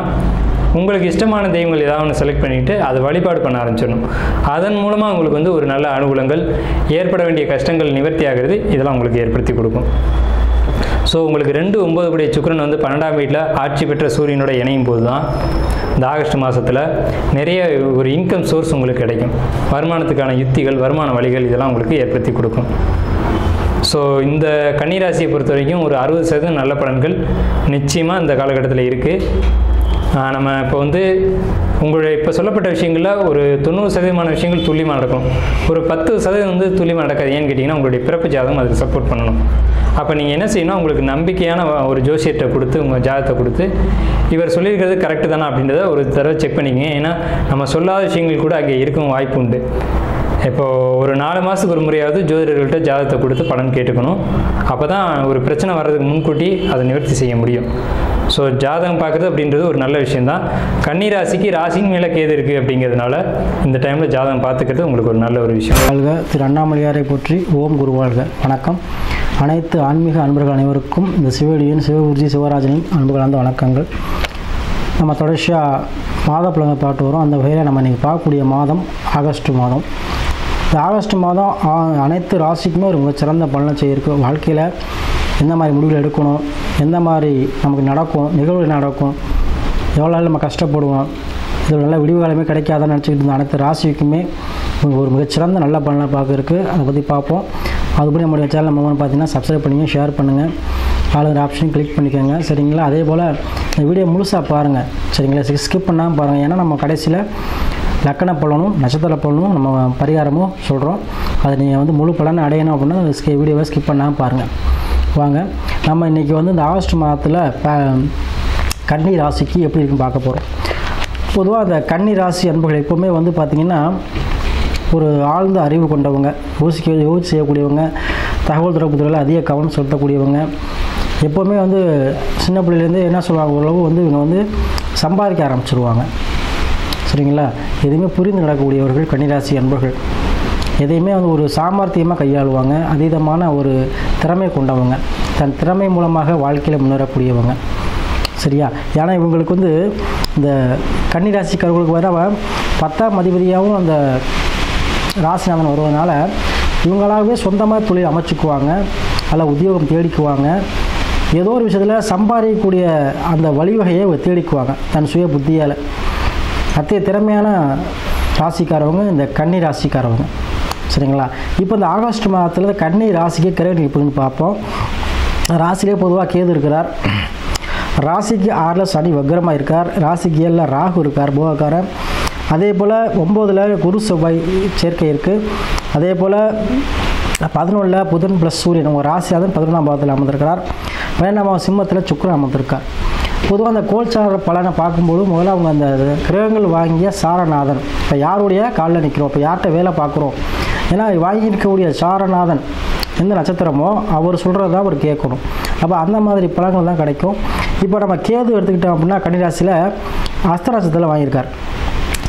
உங்களுக்கு இஷ்டமான தெய்வங்கள் ஏதாவது ஒன்று செலக்ட் பண்ணிவிட்டு அதை வழிபாடு பண்ண ஆரம்பிச்சிடணும். அதன் மூலமாக உங்களுக்கு வந்து ஒரு நல்ல அனுகூலங்கள், ஏற்பட வேண்டிய கஷ்டங்கள் நிவர்த்தி ஆகிறது இதெல்லாம் உங்களுக்கு ஏற்படுத்தி கொடுக்கும். ஸோ உங்களுக்கு 2-9 கூடிய சுக்கிரன் வந்து 12ஆம் வீட்டில் ஆட்சி பெற்ற சூரியனோட இணையும் போது தான் இந்த ஆகஸ்ட் மாதத்தில் நிறைய ஒரு இன்கம் சோர்ஸ் உங்களுக்கு கிடைக்கும். வருமானத்துக்கான யுத்திகள், வருமான வழிகள் இதெல்லாம் உங்களுக்கு ஏற்படுத்தி கொடுக்கும். ஸோ இந்த கன்னிராசியை பொறுத்த வரைக்கும் ஒரு 60% நல்ல பலன்கள் நிச்சயமாக இந்த காலகட்டத்தில் இருக்குது. நம்ம இப்போ வந்து உங்களுடைய இப்போ சொல்லப்பட்ட விஷயங்களில் ஒரு 90% விஷயங்கள் துல்லியமாக நடக்கும். ஒரு 10% வந்து துல்லியமாக நடக்காது. ஏன்னு கேட்டிங்கன்னா உங்களுடைய பிறப்பு ஜாதகம் அதுக்கு சப்போர்ட் பண்ணணும். அப்போ நீங்கள் என்ன செய்யணும், உங்களுக்கு நம்பிக்கையான ஒரு ஜோசியத்தை கொடுத்து, உங்கள் ஜாதகத்தை கொடுத்து, இவர் சொல்லியிருக்கிறது கரெக்டு தானே அப்படின்றத ஒரு தடவை செக் பண்ணிக்கங்க. ஏன்னா நம்ம சொல்லாத விஷயங்கள் கூட அங்கே இருக்கும் வாய்ப்பு உண்டு. இப்போது ஒரு 4 மாதத்துக்கு ஒரு முறையாவது ஜோதிடர்கள்ட்ட ஜாதகத்தை கொடுத்து பலன் கேட்டுக்கணும். அப்போ தான் ஒரு பிரச்சனை வர்றதுக்கு முன்கூட்டி அதை நிவர்த்தி செய்ய முடியும். ஸோ ஜாதகம் பார்க்குறது அப்படின்றது ஒரு நல்ல விஷயந்தான். கன்னிராசிக்கு ராசியின் மேலே கேது இருக்குது அப்படிங்கிறதுனால இந்த டைமில் ஜாதகம் பார்த்துக்கிறது உங்களுக்கு ஒரு நல்ல ஒரு விஷயம். வாழ்க திரு அண்ணாமலையாரை போற்றி. ஓம் குரு வாழ்க. வணக்கம். அனைத்து ஆன்மீக அன்பர்கள் அனைவருக்கும் இந்த சிவடியின் சிவகுருஜி சிவராஜனின் அன்பு கலந்த வணக்கங்கள். நம்ம தொடர்ச்சியாக மாத பலனை பார்த்து வரோம். அந்த வகையில் நம்ம இன்றைக்கி பார்க்கக்கூடிய மாதம் ஆகஸ்ட் மாதம். இந்த ஆகஸ்ட் மாதம் அனைத்து ராசிக்குமே ஒரு மிகச்சிறந்த பலனை செய்யிருக்கு. வாழ்க்கையில் எந்த மாதிரி முடிவுகள் எடுக்கணும், எந்த மாதிரி நமக்கு நடக்கும், நிகழ்வுகள் நடக்கும், எவ்வளோ நாள் நம்ம கஷ்டப்படுவோம், இதில் நல்ல விடிவு காலமே கிடைக்காதான்னு நினச்சிக்கிட்டு இருந்த அனைத்து ராசிக்குமே ஒரு மிகச்சிறந்த நல்ல பலனை பார்க்க இருக்குது. அதை பற்றி பார்ப்போம். அதுபடி நம்மளுடைய சேனல் நம்ம பார்த்தீங்கன்னா சப்ஸ்கிரைப் பண்ணுங்கள், ஷேர் பண்ணுங்கள், ஆளுங்கிற ஆப்ஷன் கிளிக் பண்ணிக்கோங்க. சரிங்களா? அதே போல் இந்த வீடியோ முழுசாக பாருங்கள். சரிங்களா? ஸ்கிப் பண்ணாமல் பாருங்கள். ஏன்னா நம்ம கடைசியில் லக்கண பலனும் நட்சத்திர பலனும் நம்ம பரிகாரமும் சொல்கிறோம். அதை நீங்கள் வந்து முழு பலனை அடையணும் அப்படின்னா வீடியோவை ஸ்கிப் பண்ணாமல் பாருங்கள். வாங்க, நம்ம இன்றைக்கி வந்து இந்த ஆகஸ்ட் மாதத்தில் கன்னி ராசிக்கு எப்படி இருக்குன்னு பார்க்க போகிறோம். பொதுவாக அந்த கன்னி ராசி அன்பர்கள் எப்போவுமே வந்து பார்த்திங்கன்னா ஒரு ஆழ்ந்த அறிவு கொண்டவங்க, யோசிச்சு செய்யக்கூடியவங்க, தகவல் தொடர்பு துறையில் அதிக கவனம் செலுத்தக்கூடியவங்க. எப்போவுமே வந்து சின்ன பிள்ளைலேருந்து என்ன சொல்லுவாங்க, ஓரளவு வந்து இவங்க வந்து சம்பாதிக்க ஆரம்பிச்சிருவாங்க. சரிங்களா? எதுவுமே புரிந்து நடக்கக்கூடியவர்கள் கன்னிராசி அன்பர்கள். எதையுமே வந்து ஒரு சாமர்த்தியமாக கையாளுவாங்க. அதீதமான ஒரு திறமை கொண்டவங்க. தன் திறமை மூலமாக வாழ்க்கையில் முன்னேறக்கூடியவங்க. சரியா? ஏன்னா இவங்களுக்கு வந்து இந்த கன்னிராசிக்காரர்களுக்கு வர 10ஆம் அதிபதியாகவும் அந்த ராசிநாதன் வருவதனால இவங்களாகவே சொந்தமாக தொழில் அமைச்சுக்குவாங்க, அல்ல உத்தியோகம் தேடிக்குவாங்க, ஏதோ ஒரு விஷயத்தில் சம்பாதிக்கக்கூடிய அந்த வழிவகையை தேடிக்குவாங்க தன் சுய புத்தியால். அத்தகைய திறமையான ராசிக்காரவங்க இந்த கன்னி ராசிக்காரவங்க. சரிங்களா? இப்போ இந்த ஆகஸ்ட் மாதத்தில் கன்னி ராசிக்கு கிரகம் எப்படின்னு பார்ப்போம். ராசியிலே பொதுவாக கேது இருக்கிறார். ராசிக்கு 6ல் சனி வக்ரமாக இருக்கார். ராசிக்கு 7ல் ராகு இருக்கார் போகக்காரன். அதே போல் 9ல் குரு செவ்வாய் சேர்க்கை இருக்குது. அதே போல் 11ல் புதன் ப்ளஸ் சூரியன் உங்கள் ராசியாதன் 11ஆம் பாவத்தில் அமர்ந்திருக்கிறார். 12ஆம் சிம்மத்தில் சுக்கிரன் அமர்ந்திருக்கார். பொதுவாக அந்த கோல்சார பலனை பார்க்கும்போது முதல்ல அவங்க அந்த கிரகங்கள் வாங்கிய சாரநாதன் இப்போ யாருடைய காலில் நிற்கிறோம், இப்போ யார்கிட்ட வேலை பார்க்குறோம், ஏன்னா வாங்கியிருக்கக்கூடிய சாரநாதன் எந்த நட்சத்திரமோ அவர் சொல்கிறது தான் அவர் கேட்கணும். அப்போ அந்த மாதிரி பலன்கள் தான் கிடைக்கும். இப்போ நம்ம கேது எடுத்துக்கிட்டோம் அப்படின்னா கன்னிராசியில் அஸ்தராசத்தில் வாங்கியிருக்கார்,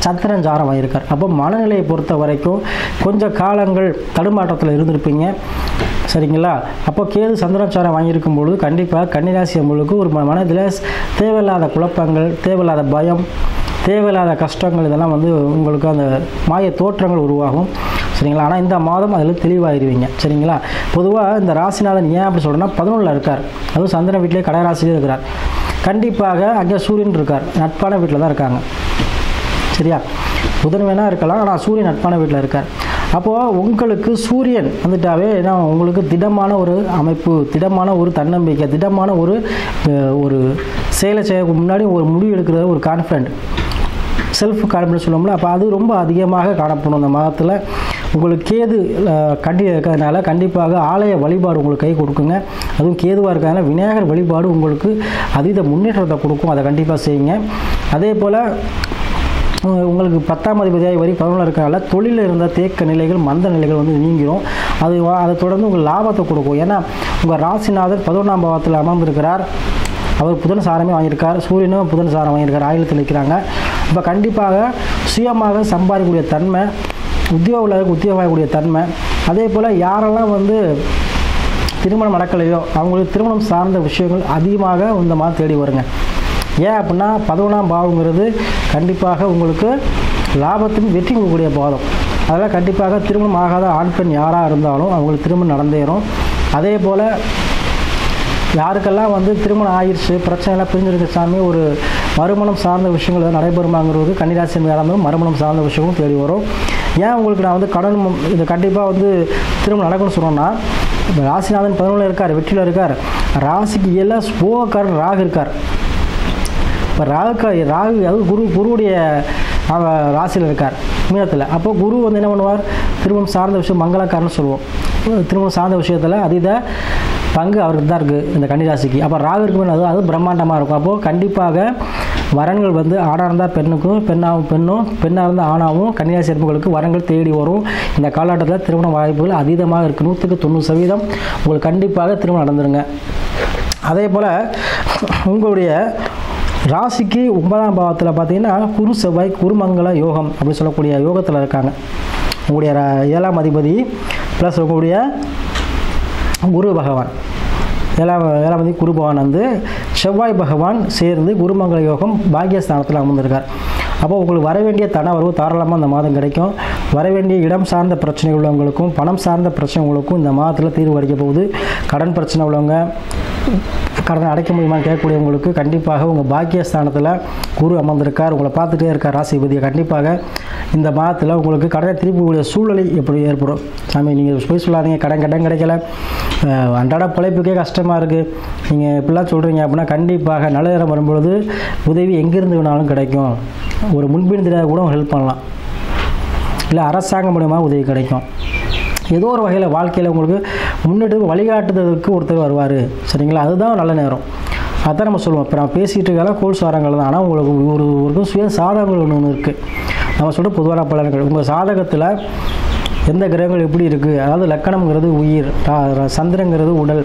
சந்திரன் சாரம் வாங்கியிருக்கார். அப்போ மனநிலையை பொறுத்த வரைக்கும் கொஞ்சம் காலங்கள் தடுமாற்றத்தில் இருந்திருப்பீங்க. சரிங்களா? அப்போ கேது சந்திரச்சாரம் வாங்கியிருக்கும் பொழுது கண்டிப்பாக கன்னிராசி நம்மளுக்கு ஒரு மனதில் தேவையில்லாத குழப்பங்கள், தேவையில்லாத பயம், தேவையில்லாத கஷ்டங்கள் இதெல்லாம் வந்து உங்களுக்கு அந்த மாய தோற்றங்கள் உருவாகும். சரிங்களா? ஆனால் இந்த மாதம் அதில் தெளிவாகிடுவீங்க. சரிங்களா? பொதுவாக இந்த ராசிநாதன் ஏன் அப்படி சொல்கிறேன்னா 11ல் இருக்கார், அதுவும் சந்திரன் வீட்டிலே கடகராசிலே இருக்கிறார். கண்டிப்பாக அங்கே சூரியன் இருக்கார், நட்பான வீட்டில் தான் இருக்காங்க. சரியா? புதன் வேணால் இருக்கலாம், ஆனால் சூரியன் நட்பான வீட்டில் இருக்கார். அப்போது உங்களுக்கு சூரியன் வந்துட்டாவே ஏன்னா உங்களுக்கு திடமான ஒரு அமைப்பு, திடமான ஒரு தன்னம்பிக்கை, திடமான ஒரு செயலை செய்ய முன்னாடி ஒரு முடிவு எடுக்கிறது ஒரு கான்ஃபிடென்ட், செல்ஃப் கான்ஃபிடன்ஸ் சொல்லுவோம்ல. அப்போ அது ரொம்ப அதிகமாக காணப்படும் இந்த மாதத்தில். உங்களுக்கு கேது கண்டி இருக்கிறதுனால கண்டிப்பாக ஆலய வழிபாடு உங்களுக்கு கை கொடுக்குங்க. அதுவும் கேதுவாக இருக்கிறதுனால விநாயகர் வழிபாடு உங்களுக்கு அதீத முன்னேற்றத்தை கொடுக்கும். அதை கண்டிப்பாக செய்யுங்க. அதே போல் உங்களுக்கு 10ஆம் அதிபதியாகி வரை 11 இருக்கிறனால தொழிலில் இருந்த தேக்க நிலைகள், மந்த நிலைகள் வந்து நீங்கிடும். அதை தொடர்ந்து உங்களுக்கு லாபத்தை கொடுக்கும். ஏன்னா உங்கள் ராசிநாதர் 11ஆம் பாவத்தில் அமர்ந்திருக்கிறார். அவர் புதன் சாரமே வாங்கியிருக்கார், சூரியனும் புதன் சாரம் வாங்கியிருக்கார், ஆயுளத்தில் நிற்கிறாங்க. இப்போ கண்டிப்பாக சுயமாக சம்பாதிக்கக்கூடிய தன்மை, உத்தியோகம் வாங்கக்கூடிய தன்மை, அதே போல் யாரெல்லாம் வந்து திருமணம் நடக்கலையோ அவங்களுக்கு திருமணம் சார்ந்த விஷயங்கள் அதிகமாக இந்த மாதிரி தேடி வருங்க. ஏன் அப்படின்னா 11ஆம் பாவங்கிறது கண்டிப்பாக உங்களுக்கு லாபத்தின் வெற்றி கொடுக்கக்கூடிய பாதம். அதனால் கண்டிப்பாக திருமணம் ஆகாத ஆண் பெண் யாராக இருந்தாலும் அவங்களுக்கு திருமணம் நடந்தேறும். அதே போல் யாருக்கெல்லாம் வந்து திருமணம் ஆயிடுச்சு, பிரச்சனைலாம் பிரிஞ்சிருக்க சாமி, ஒரு மறுமணம் சார்ந்த விஷயங்கள் எதாவது நடைபெறுமாங்கிறது கன்னிராசி இருந்தாலும் மறுமணம் சார்ந்த விஷயங்களும் தேடி வரும். ஏன் உங்களுக்கு நான் வந்து கடன் இது கண்டிப்பாக வந்து திருமணம் நடக்கும்னு சொன்னோன்னா, இப்போ ராசிநாதன் 11ல் இருக்கார், வெற்றியில் இருக்கார். ராசிக்கு எல்லாம் போகக்காரன் ராகு இருக்கார். இப்போ ராகு அது குருவுடைய ராசியில் இருக்கார் மீனத்தில். அப்போ குரு வந்து என்ன பண்ணுவார், திருமணம் சார்ந்த விஷயம் மங்களக்காரன்னு சொல்லுவோம். திருமணம் சார்ந்த விஷயத்தில் அதீத பங்கு அவருக்கு தான் இருக்குது இந்த கன்னிராசிக்கு. அப்போ ராகு இருக்குமே அது பிரம்மாண்டமாக இருக்கும். அப்போது கண்டிப்பாக வரன்கள் வந்து ஆணாக இருந்தால் பெண்ணுக்கும், பெண்ணாக இருந்தால் ஆணாகவும் கன்னிராசி என்பவர்களுக்கு வரன்கள் தேடி வரும். இந்த காலகட்டத்தில் திருமண வாய்ப்புகள் அதீதமாக இருக்குது. 100க்கு 90% உங்களுக்கு கண்டிப்பாக திருமணம் நடந்துருங்க. அதே போல் உங்களுடைய ராசிக்கு 9ஆம் பாவத்தில் பார்த்தீங்கன்னா குரு செவ்வாய் குருமங்கல யோகம் அப்படின்னு சொல்லக்கூடிய யோகத்தில் இருக்காங்க. உங்களுடைய 7ஆம் அதிபதி ப்ளஸ் உங்களுடைய குரு பகவான் 7ஆம் அதிபதி குரு பகவான் வந்து செவ்வாய் பகவான் சேர்ந்து குருமங்கல யோகம் பாக்கியஸ்தானத்தில் அமர்ந்திருக்கார். அப்போ உங்களுக்கு வர வேண்டிய தன வரவு தாராளமாக இந்த மாதம் கிடைக்கும். வர வேண்டிய இடம் சார்ந்த பிரச்சனை உள்ளவங்களுக்கும் பணம் சார்ந்த பிரச்சனை உள்ளவங்களுக்கும் இந்த மாதத்தில் தீர்வு அளிக்க போகுது. கடன் பிரச்சனை உள்ளவங்க, கடனை அடைக்க முடியுமான்னு கேட்கக்கூடியவங்களுக்கு கண்டிப்பாக உங்கள் பாக்கியஸ்தானத்தில் குரு அமர்ந்திருக்கார், உங்களை பார்த்துட்டே இருக்கார் ராசிபதியை. கண்டிப்பாக இந்த மாதத்தில் உங்களுக்கு கடனை திருப்பக்கூடிய சூழ்நிலை எப்படி ஏற்படும். சாமி நீங்கள் போய் சொல்லாதீங்க, கடன் கிடைக்கல, அன்றாட பிழைப்புக்கே கஷ்டமாக இருக்குது, நீங்கள் இப்படிலாம் சொல்கிறீங்க அப்படின்னா கண்டிப்பாக நல்ல நேரம் வரும்பொழுது உதவி எங்கேருந்து வேணாலும் கிடைக்கும். ஒரு முன்பின் தெரியாத கூட ஹெல்ப் பண்ணலாம், இல்லை அரசாங்கம் மூலமாக உதவி கிடைக்கும். ஏதோ ஒரு வகையில் வாழ்க்கையில் உங்களுக்கு முன்னெட்டு வழிகாட்டுறதுக்கு ஒருத்தர் வருவார். சரிங்களா? அதுதான் நல்ல நேரம். அதான் நம்ம சொல்லுவோம். இப்போ நம்ம பேசிகிட்டு இருக்கலாம் கோல் சாரங்கள் தான். ஆனால் உங்களுக்கு ஒரு சுய சாதகங்கள் ஒன்று இருக்குது. நம்ம சொல்கிற பொதுவான பலன்கள் உங்கள் சாதகத்தில் எந்த கிரகங்கள் எப்படி இருக்குது, அதாவது லக்கணம்ங்கிறது உயிர், சந்திரங்கிறது உடல்,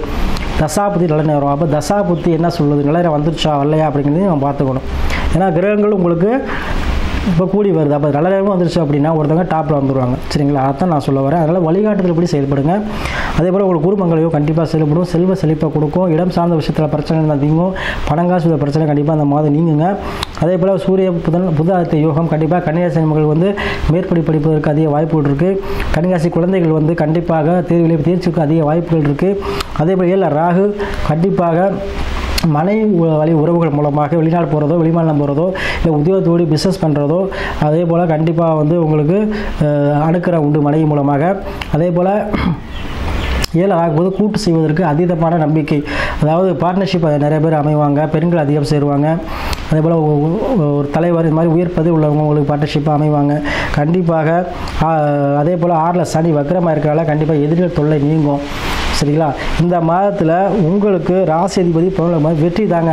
தசாபுத்தி நல்ல நேரம். அப்போ தசாபுத்தி என்ன சொல்லுது, நல்ல நேரம் வந்துருச்சா வரலையா அப்படிங்கிறதையும் நம்ம பார்த்துக்கணும். ஏன்னா கிரகங்கள் உங்களுக்கு இப்போ கூடி வருது. அப்போ நல்ல நேரமும் வந்துருச்சு அப்படின்னா ஒருத்தவங்க டாப்பில் வந்துடுவாங்க. சரிங்களா? அதான் நான் சொல்ல வரேன். அதனால் வழிகாட்டுதல் எப்படி செயல்படுங்க. அதே போல் உங்களுக்கு குருமங்களையோ கண்டிப்பாக செயல்படும், செல்வ செழிப்பை கொடுக்கும், இடம் சார்ந்த விஷயத்தில் பிரச்சனை இருந்தால் நீங்கும், பணங்காசு பிரச்சனை கண்டிப்பாக அந்த மாதம் நீங்குங்க. அதே போல் சூரிய புத ஆதித்ய யோகம் கண்டிப்பாக கன்னிராசி மக்கள் வந்து மேற்படி படிப்பதற்கு அதிக வாய்ப்புகள் இருக்குது. கன்னிராசி குழந்தைகள் வந்து கண்டிப்பாக தேர்வில் தேர்ச்சிக்கு அதிக வாய்ப்புகள் இருக்குது. அதே போல் 7 ராகு கண்டிப்பாக மனைவி வழி உறவுகள் மூலமாக வெளிநாடு போகிறதோ வெளிமாநிலம் போகிறதோ இல்லை உத்தியோகத்தோடு பிஸ்னஸ் பண்ணுறதோ அதே போல் கண்டிப்பாக வந்து உங்களுக்கு அணுக்கிற உண்டு மனைவி மூலமாக. அதே போல் 7 ஆகும்போது கூட்டு செய்வதற்கு அதீதமான நம்பிக்கை, அதாவது பார்ட்னர்ஷிப் நிறைய பேர் அமைவாங்க, பெண்கள் அதிகம் சேருவாங்க. அதே போல் ஒரு தலைவர் இது மாதிரி உயர் பதவி உள்ளவங்க உங்களுக்கு பார்ட்னர்ஷிப்பாக அமைவாங்க கண்டிப்பாக. அதே போல் 6ல் சனி வக்கரமாக இருக்கிறனால கண்டிப்பாக எதிரிகள் தொல்லை நீங்கும். சரிங்களா? இந்த மாதத்தில் உங்களுக்கு ராசி அதிபதி மாதிரி வெற்றி தாங்க,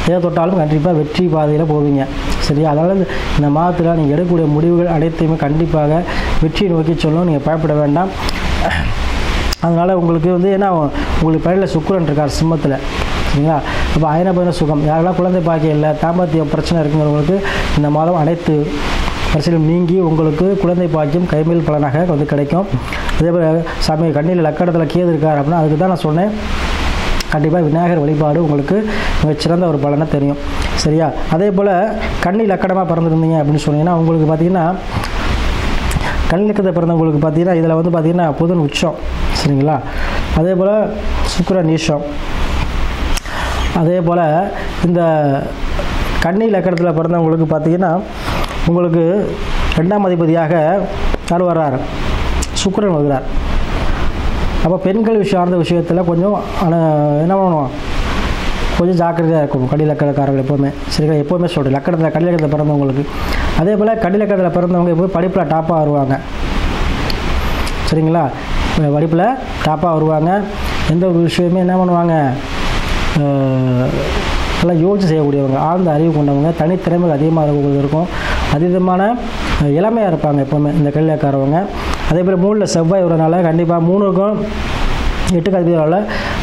எதை தொட்டாலும் கண்டிப்பாக வெற்றி பாதையில் போவீங்க. சரியா? அதனால் இந்த மாதத்தில் நீங்கள் எடுக்கக்கூடிய முடிவுகள் அனைத்தையுமே கண்டிப்பாக வெற்றியை நோக்கி சொல்லணும், நீங்கள் பயப்பட வேண்டாம். அதனால் உங்களுக்கு வந்து ஏன்னா உங்களுக்கு பயிரில் சுக்கிரன் இருக்கார் சிம்மத்தில். சரிங்களா? அப்போ அயனபயன சுகம், யாரெல்லாம் குழந்தை பாக்கியம் இல்லை, தாம்பத்திய பிரச்சனை இருக்குங்கிறவங்களுக்கு இந்த மாதம் அனைத்து பிரச்சனையும் நீங்கி உங்களுக்கு குழந்தை பாக்கியம் கைமேல் பலனாக வந்து கிடைக்கும். அதே போல் சாமி கண்ணியில் லக்கணத்தில் கேது இருக்கார் அப்படின்னா அதுக்கு தான் நான் சொன்னேன், கண்டிப்பாக விநாயகர் வழிபாடு உங்களுக்கு மிகச்சிறந்த ஒரு பலனை தெரியும். சரியா? அதே போல் கண்ணி லக்கணமாக பிறந்திருந்தீங்க அப்படின்னு சொன்னீங்கன்னா உங்களுக்கு பார்த்திங்கன்னா கண்ணி லக்கணத்தை பிறந்தவங்களுக்கு பார்த்திங்கன்னா இதில் வந்து பார்த்திங்கன்னா புதன் உச்சம். சரிங்களா? அதே போல் சுக்கிரன் நீச்சம். அதே போல் இந்த கன்னி லக்கணத்தில் பிறந்தவங்களுக்கு பார்த்திங்கன்னா உங்களுக்கு 2ஆம் அதிபதியாக யார் வர்றார்? சுக்கிரன் வருகிறார். அப்போ பெண்கள் சார்ந்த விஷயத்தில் கொஞ்சம் என்ன பண்ணணும், கொஞ்சம் ஜாக்கிரதையாக இருக்கணும் கன்னி லக்கணக்காரர்கள் எப்போவுமே. சரிங்களா? எப்போவுமே சொல்கிறேன் லக்கணத்தில் கன்னி லக்கணத்தில் பிறந்தவங்களுக்கு. அதே போல் கன்னி லக்கணத்தில் பிறந்தவங்க எப்போவும் படிப்பில் டாப்பாக வருவாங்க. சரிங்களா? படிப்பில் டாப்பாக வருவாங்க. எந்த ஒரு விஷயமே என்ன பண்ணுவாங்க, நல்லா யோசிச்சு செய்யக்கூடியவங்க, ஆழ்ந்த அறிவு கொண்டவங்க, தனித்திறமைகள் அதிகமாக இருக்கும், அதீதமான இளமையாக இருப்பாங்க எப்போவுமே இந்த கல்விக்காரவங்க. அதே போல் 3ல் செவ்வாய் வரனால கண்டிப்பாக 3க்கும் 8க்கு அதிபதியால்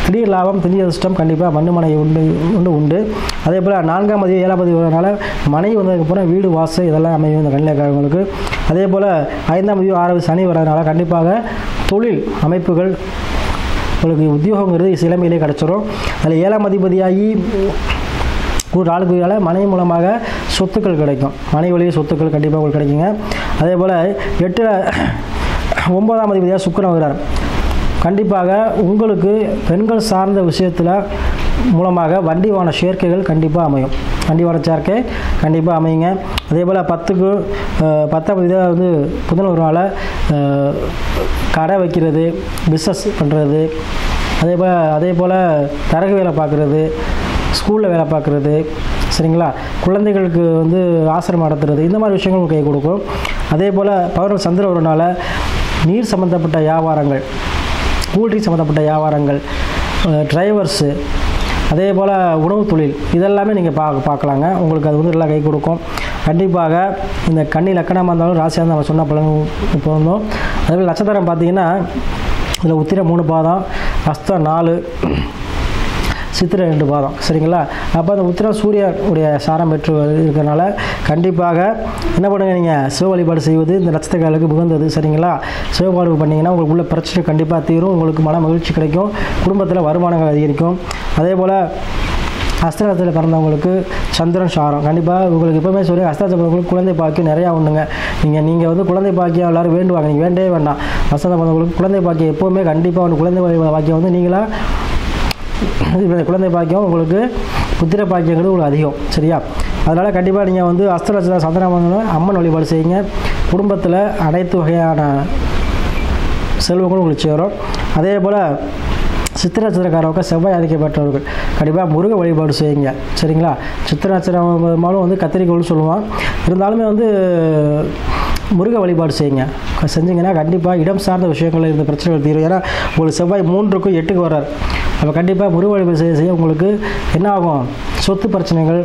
திடீர் லாபம் திடீர் அதிர்ஷ்டம் கண்டிப்பாக மண்ணு மனை உண்டு. அதே போல் 4ஆம் அதிபதி 7ஆம் அதிபதி வரனால மனைவி வந்ததுக்கப்புறம் வீடு வாசல் இதெல்லாம் அமையும் இந்த கல்விக்காரவங்களுக்கு. அதே போல் 5ஆம் அதிபதி 6வது சனி வரனால கண்டிப்பாக தொழில் அமைப்புகள் உங்களுக்கு உத்தியோகங்கிறது இளமையிலே கிடச்சிரும். அதில் 7ஆம் அதிபதியாகி ஒரு நாளுக்குள்ளால் மனைவி மூலமாக சொத்துக்கள் கிடைக்கும், மனைவி வழியே சொத்துக்கள் கண்டிப்பாக உங்களுக்கு கிடைக்குங்க. அதே போல் 8ல் 9ஆம் அதிபதியாக சுக்கிரன் வருகிறார். கண்டிப்பாக உங்களுக்கு பெண்கள் சார்ந்த விஷயத்தில் மூலமாக வண்டி வாகன சேர்க்கைகள் கண்டிப்பாக அமையும், வண்டி வாகன சேர்க்கை கண்டிப்பாக அமையுங்க. அதே போல் 10ஆம் அதிபதியாக வந்து புதன் வருவனால கடை வைக்கிறது, பிஸ்னஸ் பண்ணுறது, அதே போல் தரகு வேலை பார்க்குறது, ஸ்கூலில் வேலை பார்க்குறது, சரிங்களா, குழந்தைகளுக்கு வந்து ஆசிரமம் நடத்துறது, இந்த மாதிரி விஷயங்கள் கை கொடுக்கும். அதே போல் பௌர்ணமி சந்திர வருவனால நீர் சம்மந்தப்பட்ட வியாபாரங்கள், கூல்ட்ரிங்க் சம்மந்தப்பட்ட வியாபாரங்கள், டிரைவர்ஸு, அதே போல் உணவு தொழில் இதெல்லாமே நீங்கள் பார்க்கலாங்க. உங்களுக்கு அது வந்து எல்லாம் கை கொடுக்கும். கண்டிப்பாக இந்த கன்னி லக்கணமாக இருந்தாலும் ராசியாக இருந்தால் நம்ம சொன்ன பலன் போகணும். அதேபோல் நட்சத்திரம் பார்த்திங்கன்னா இதில் உத்திர 3 பாதம், அஸ்தம் 4, சித்திரை 2 பாதம். சரிங்களா? அப்போ அந்த உத்திரம் சூரியனுடைய சாரம் பெற்று இருக்கிறனால கண்டிப்பாக என்ன பண்ணுங்கள், நீங்கள் சிவ வழிபாடு செய்வது இந்த நட்சத்திரக்காரர்களுக்கு உகந்தது. சரிங்களா? சிவ வழிபாடு பண்ணிங்கன்னா உங்களுக்கு உள்ள பிரச்சனை கண்டிப்பாக தீரும், உங்களுக்கு மன மகிழ்ச்சி கிடைக்கும், குடும்பத்தில் வருமானங்கள் அதிகரிக்கும். அதே போல் அஸ்தநட்சத்திரத்தில் பிறந்தவங்களுக்கு சந்திரன் சாரம் கண்டிப்பாக உங்களுக்கு எப்போவுமே சொல்லி அஸ்தநட்சத்திரங்களுக்கு குழந்தை பாக்கியம் நிறையா உண்டுங்க. நீங்கள் வந்து குழந்தை பாக்கியம் எல்லோரும் வேண்டுவாங்க, நீங்கள் வேண்டவே வேண்டாம். அஸ்தநட்சத்திரம் பிறந்தவங்களுக்கு குழந்தை பாக்கியம் எப்போவுமே கண்டிப்பாக வந்து குழந்தை பாக்கியம் வந்து நீங்களாக குழந்தை பாக்கியம் உங்களுக்கு புத்திர பாக்கியங்கிறது உங்களுக்கு அதிகம். சரியா? அதனால் கண்டிப்பாக நீங்கள் வந்து அஸ்தநட்சத்திரம் சந்திரன் அம்மன் வழிபாடு செய்யுங்க. குடும்பத்தில் அனைத்து வகையான செல்வங்களும் உங்களுக்கு சேரும். அதே போல் சித்திர நட்சத்திரக்காரவங்க செவ்வாய் ஆதிக்கம் பெற்றவர்கள் கண்டிப்பாக முருக வழிபாடு செய்யுங்க. சரிங்களா? சித்திர நட்சத்திரமாலும் வந்து கத்திரிக்கோள்னு சொல்லுவான், இருந்தாலுமே வந்து முருக வழிபாடு செய்யுங்க. செஞ்சிங்கன்னா கண்டிப்பாக இடம் சார்ந்த விஷயங்களில் இருந்த பிரச்சனைகள் தீரும். ஏன்னா உங்களுக்கு செவ்வாய் 3க்கும் 8க்கு வர்றார். அப்போ கண்டிப்பாக முருக வழிபாடு செய்ய உங்களுக்கு என்ன ஆகும், சொத்து பிரச்சனைகள்,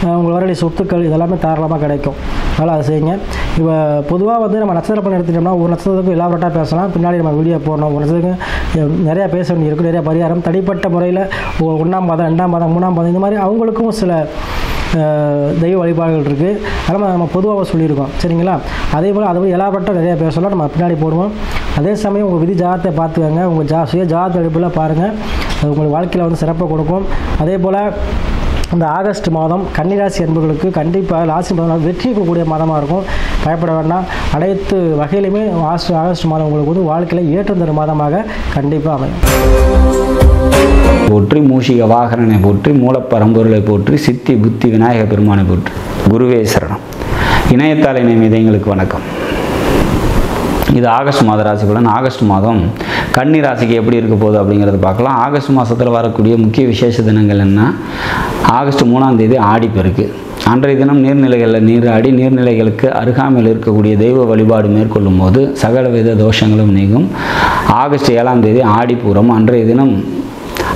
உங்களுக்கு வரக்கூடிய சொத்துக்கள் இதெல்லாமே தாராளமாக கிடைக்கும். அதனால் அதை செய்யுங்க. இப்போ பொதுவாக வந்து நம்ம நட்சத்திர பலன் எடுத்துட்டோம்னா ஒரு நட்சத்திரத்துக்கு எல்லாவற்றாக பேசலாம், பின்னாடி நம்ம வீடியோ போடணும். ஒரு நட்சத்திரத்துக்கு நிறையா பேச வேண்டியிருக்கும், நிறையா பரிகாரம் தனிப்பட்ட முறையில் 1ஆம் பாதம் 2ஆம் பாதம் 3ஆம் பாதம் இந்த மாதிரி அவங்களுக்கும் சில தெய்வ வழிபாடுகள் இருக்குது. அதெல்லாம் நம்ம பொதுவாக சொல்லியிருக்கோம். சரிங்களா? அதே போல் எலாபரேட்டாக நிறையா பேசலாம், நம்ம பின்னாடி போடுவோம். அதே சமயம் உங்கள் விதி ஜாதகத்தை பார்த்துக்கோங்க, உங்கள் சுய ஜாதக அடிப்படையில் பாருங்கள், அது உங்களுக்கு வாழ்க்கையில் வந்து சிறப்பாக கொடுக்கும். அதே போல் இந்த ஆகஸ்ட் மாதம் கன்னிராசி அன்பர்களுக்கு கண்டிப்பாக ராசி மாதம் வெற்றி இருக்கக்கூடிய மாதமாக இருக்கும். பயப்பட வேண்டாம். அனைத்து வகையிலுமே ஆகஸ்ட் மாதம் உங்களுக்கு வந்து வாழ்க்கையில் ஏற்றம் தரும் மாதமாக கண்டிப்பாக அமையும். போற்றி, மூஷிக வாகனனை போற்றி, மூலப்பரம்பொருளை போற்றி, சித்தி புத்தி விநாயக பெருமானை போற்றி, குருவே சரணம். இணையத்தால் இணைய எங்களுக்கு வணக்கம். இது ஆகஸ்ட் மாத ராசி பலன். ஆகஸ்ட் மாதம் கன்னி ராசிக்கு எப்படி இருக்க போகுது அப்படிங்கிறத பார்க்கலாம். ஆகஸ்ட் மாதத்தில் வரக்கூடிய முக்கிய விசேஷ தினங்கள் என்ன? ஆகஸ்ட் 3ஆம் தேதி ஆடிப்பெருக்கு. அன்றைய தினம் நீர்நிலைகளில் நீராடி நீர்நிலைகளுக்கு அருகாமையில் இருக்கக்கூடிய தெய்வ வழிபாடு மேற்கொள்ளும் போது சகலவித தோஷங்களும் நீங்கும். ஆகஸ்ட் 7ஆம் தேதி ஆடிப்பூரம். அன்றைய தினம்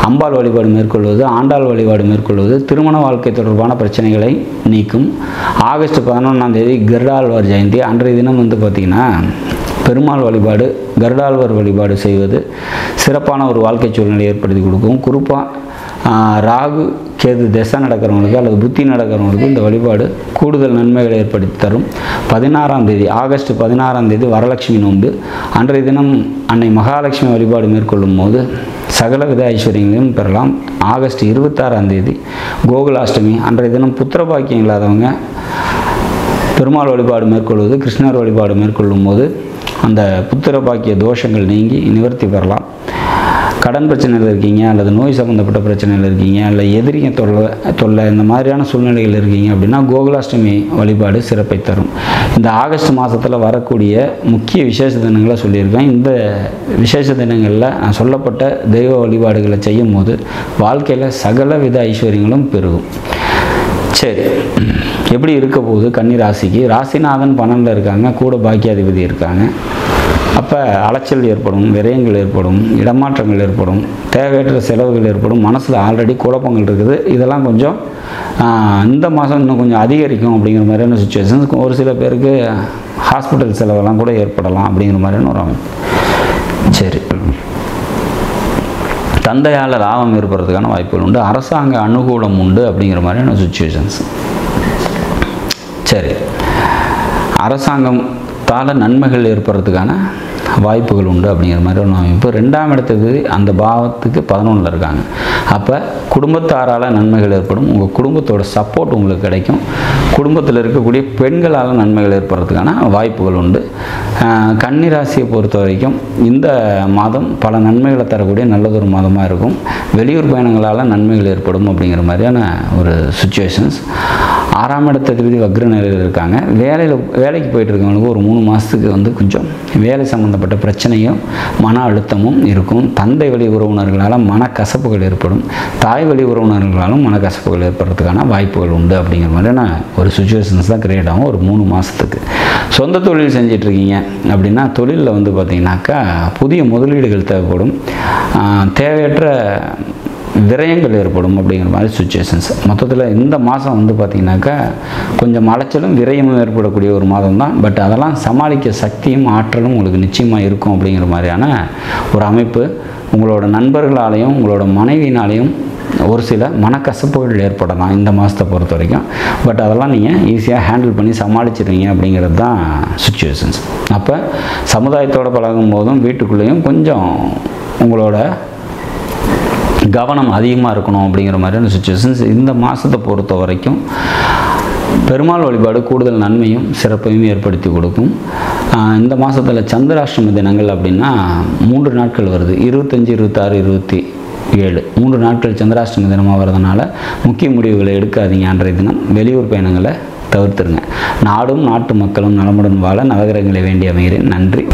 அம்பாள் வழிபாடு மேற்கொள்வது, ஆண்டாள் வழிபாடு மேற்கொள்வது திருமண வாழ்க்கை தொடர்பான பிரச்சனைகளை நீக்கும். ஆகஸ்ட் 11ஆம் தேதி கருடாழ்வார் ஜெயந்தி. அன்றைய தினம் வந்து பார்த்திங்கன்னா பெருமாள் வழிபாடு, கருடாழ்வார் வழிபாடு செய்வது சிறப்பான ஒரு வாழ்க்கை சூழ்நிலை ஏற்படுத்தி கொடுக்கும். குறிப்பாக ராகு கேது திசை நடக்கிறவங்களுக்கு அல்லது புத்தி நடக்கிறவங்களுக்கு இந்த வழிபாடு கூடுதல் நன்மைகளை ஏற்படுத்தி தரும். 16ஆம் தேதி ஆகஸ்ட் 16ஆம் தேதி வரலட்சுமி நோன்பு. அன்றைய தினம் அன்னை மகாலட்சுமி வழிபாடு மேற்கொள்ளும் போது சகலவித ஐஸ்வர்யங்களையும் பெறலாம். ஆகஸ்ட் 26ஆம் தேதி கோகுலாஷ்டமி. அன்றைய தினம் புத்திர பாக்கியம் இல்லாதவங்க பெருமாள் வழிபாடு மேற்கொள்வது, கிருஷ்ணர் வழிபாடு மேற்கொள்ளும் போது அந்த புத்திர பாக்கிய தோஷங்கள் நீங்கி நிவர்த்தி பெறலாம். கடன் பிரச்சனையில் இருக்கீங்க அல்லது நோய் சம்மந்தப்பட்ட பிரச்சனையில் இருக்கீங்க அல்ல எதிரிங்க தொல்லை இந்த மாதிரியான சூழ்நிலைகள் இருக்கீங்க அப்படின்னா கோகுலாஷ்டமி வழிபாடு சிறப்பை தரும். இந்த ஆகஸ்ட் மாதத்தில் வரக்கூடிய முக்கிய விசேஷ தினங்களை சொல்லியிருக்கேன். இந்த விசேஷ தினங்களில் நான் சொல்லப்பட்ட தெய்வ வழிபாடுகளை செய்யும் போது வாழ்க்கையில் சகல வித ஐஸ்வர்யங்களும் பெருகும். சரி, எப்படி இருக்க போகுது கன்னி ராசிக்கு? ராசிநாதன் 12 இருக்காங்க, கூட பாக்கியாதிபதி இருக்காங்க. அப்போ அலைச்சல் ஏற்படும், விரயங்கள் ஏற்படும், இடமாற்றங்கள் ஏற்படும், தேவையற்ற செலவுகள் ஏற்படும், மனசில் ஆல்ரெடி குழப்பங்கள் இருக்குது. இதெல்லாம் கொஞ்சம் இந்த மாதம் இன்னும் கொஞ்சம் அதிகரிக்கும் அப்படிங்கிற மாதிரியான சுச்சுவேஷன்ஸ். ஒரு சில பேருக்கு ஹாஸ்பிட்டல் செலவெல்லாம் கூட ஏற்படலாம் அப்படிங்கிற மாதிரியான ஒரு அமைப்பு. சரி, தந்தையால் லாபம் ஏற்படுறதுக்கான வாய்ப்புகள் உண்டு. அரசாங்க அனுகூலம் உண்டு அப்படிங்கிற மாதிரியான சுச்சுவேஷன்ஸ். சரி, அரசாங்கத்தால் நன்மைகள் ஏற்படுறதுக்கான வாய்ப்புகள் உண்டு அப்படிங்கிற மாதிரி ஒரு அமைப்பு. 2ஆம் இடத்துக்கு அந்த பாவத்துக்கு 11 இருக்காங்க. அப்போ குடும்பத்தாரால் நன்மைகள் ஏற்படும். உங்கள் குடும்பத்தோட சப்போர்ட் உங்களுக்கு கிடைக்கும். குடும்பத்தில் இருக்கக்கூடிய பெண்களால் நன்மைகள் ஏற்படுறதுக்கான வாய்ப்புகள் உண்டு. கன்னி ராசியை பொறுத்த வரைக்கும் இந்த மாதம் பல நன்மைகளை தரக்கூடிய நல்லதொரு மாதமாக இருக்கும். வெளியூர் பயணங்களால் நன்மைகள் ஏற்படும் அப்படிங்கிற மாதிரியான ஒரு சுச்சுவேஷன்ஸ். 6ஆம் இடத்ததிபதி வக்ர நிலையில் இருக்காங்க. வேலைக்கு போயிட்டு இருக்கவங்களுக்கு ஒரு 3 மாதத்துக்கு வந்து கொஞ்சம் வேலை சம்மந்தப்பட்ட பிரச்சனையும் மன அழுத்தமும் இருக்கும். தந்தை வழி உறவினர்களால் மனக்கசப்புகள் ஏற்படும். தாய் வழி உறவினர்களாலும் மனக்கசப்புகள் ஏற்படுறதுக்கான வாய்ப்புகள் உண்டு அப்படிங்கிற மாதிரியான ஒரு சுச்சுவேஷன்ஸ் தான் கிரியேட் ஆகும் ஒரு 3 மாதத்துக்கு. சொந்த தொழில் செஞ்சிட்ருக்கீங்க அப்படின்னா தொழிலில் வந்து பார்த்திங்கனாக்கா புதிய முதலீடுகள் தேவைப்படும். தேவையற்ற விரயங்கள் ஏற்படும் அப்படிங்கிற மாதிரி சுச்சுவேஷன்ஸ். மொத்தத்தில் இந்த மாதம் வந்து பார்த்திங்கனாக்கா கொஞ்சம் அலைச்சலும் விரயமும் ஏற்படக்கூடிய ஒரு மாதம் தான். பட் அதெல்லாம் சமாளிக்க சக்தியும் ஆற்றலும் உங்களுக்கு நிச்சயமாக இருக்கும் அப்படிங்கிற மாதிரியான ஒரு அமைப்பு. உங்களோட நண்பர்களாலேயும் உங்களோட மனைவியினாலேயும் ஒரு சில மனக்கசப்புகள் ஏற்படலாம் இந்த மாதத்தை பொறுத்த வரைக்கும். பட் அதெல்லாம் நீங்கள் ஈஸியாக ஹேண்டில் பண்ணி சமாளிச்சிடுறீங்க அப்படிங்கிறது தான் சுச்சுவேஷன்ஸ். அப்போ சமுதாயத்தோடு பழகும் போதும் வீட்டுக்குள்ளேயும் கொஞ்சம் உங்களோட கவனம் அதிகமாக இருக்கணும் அப்படிங்கிற மாதிரியான சுச்சுவேஷன்ஸ். இந்த மாதத்தை பொறுத்த வரைக்கும் பெருமாள் வழிபாடு கூடுதல் நன்மையும் சிறப்பையும் ஏற்படுத்தி கொடுக்கும். இந்த மாதத்தில் சந்திராஷ்டம தினங்கள் அப்படின்னா 3 நாட்கள் வருது. 25, 26, 27 3 நாட்கள் சந்திராஷ்டம தினமாக வர்றதுனால முக்கிய முடிவுகளை எடுக்காதீங்க. அன்றைய தினம் வெளியூர் பயணங்களை தவிர்த்துருங்க. நாடும் நாட்டு மக்களும் நலமுடன் வாழ நவகிரகங்களை வேண்டி அமைகிறேன். நன்றி.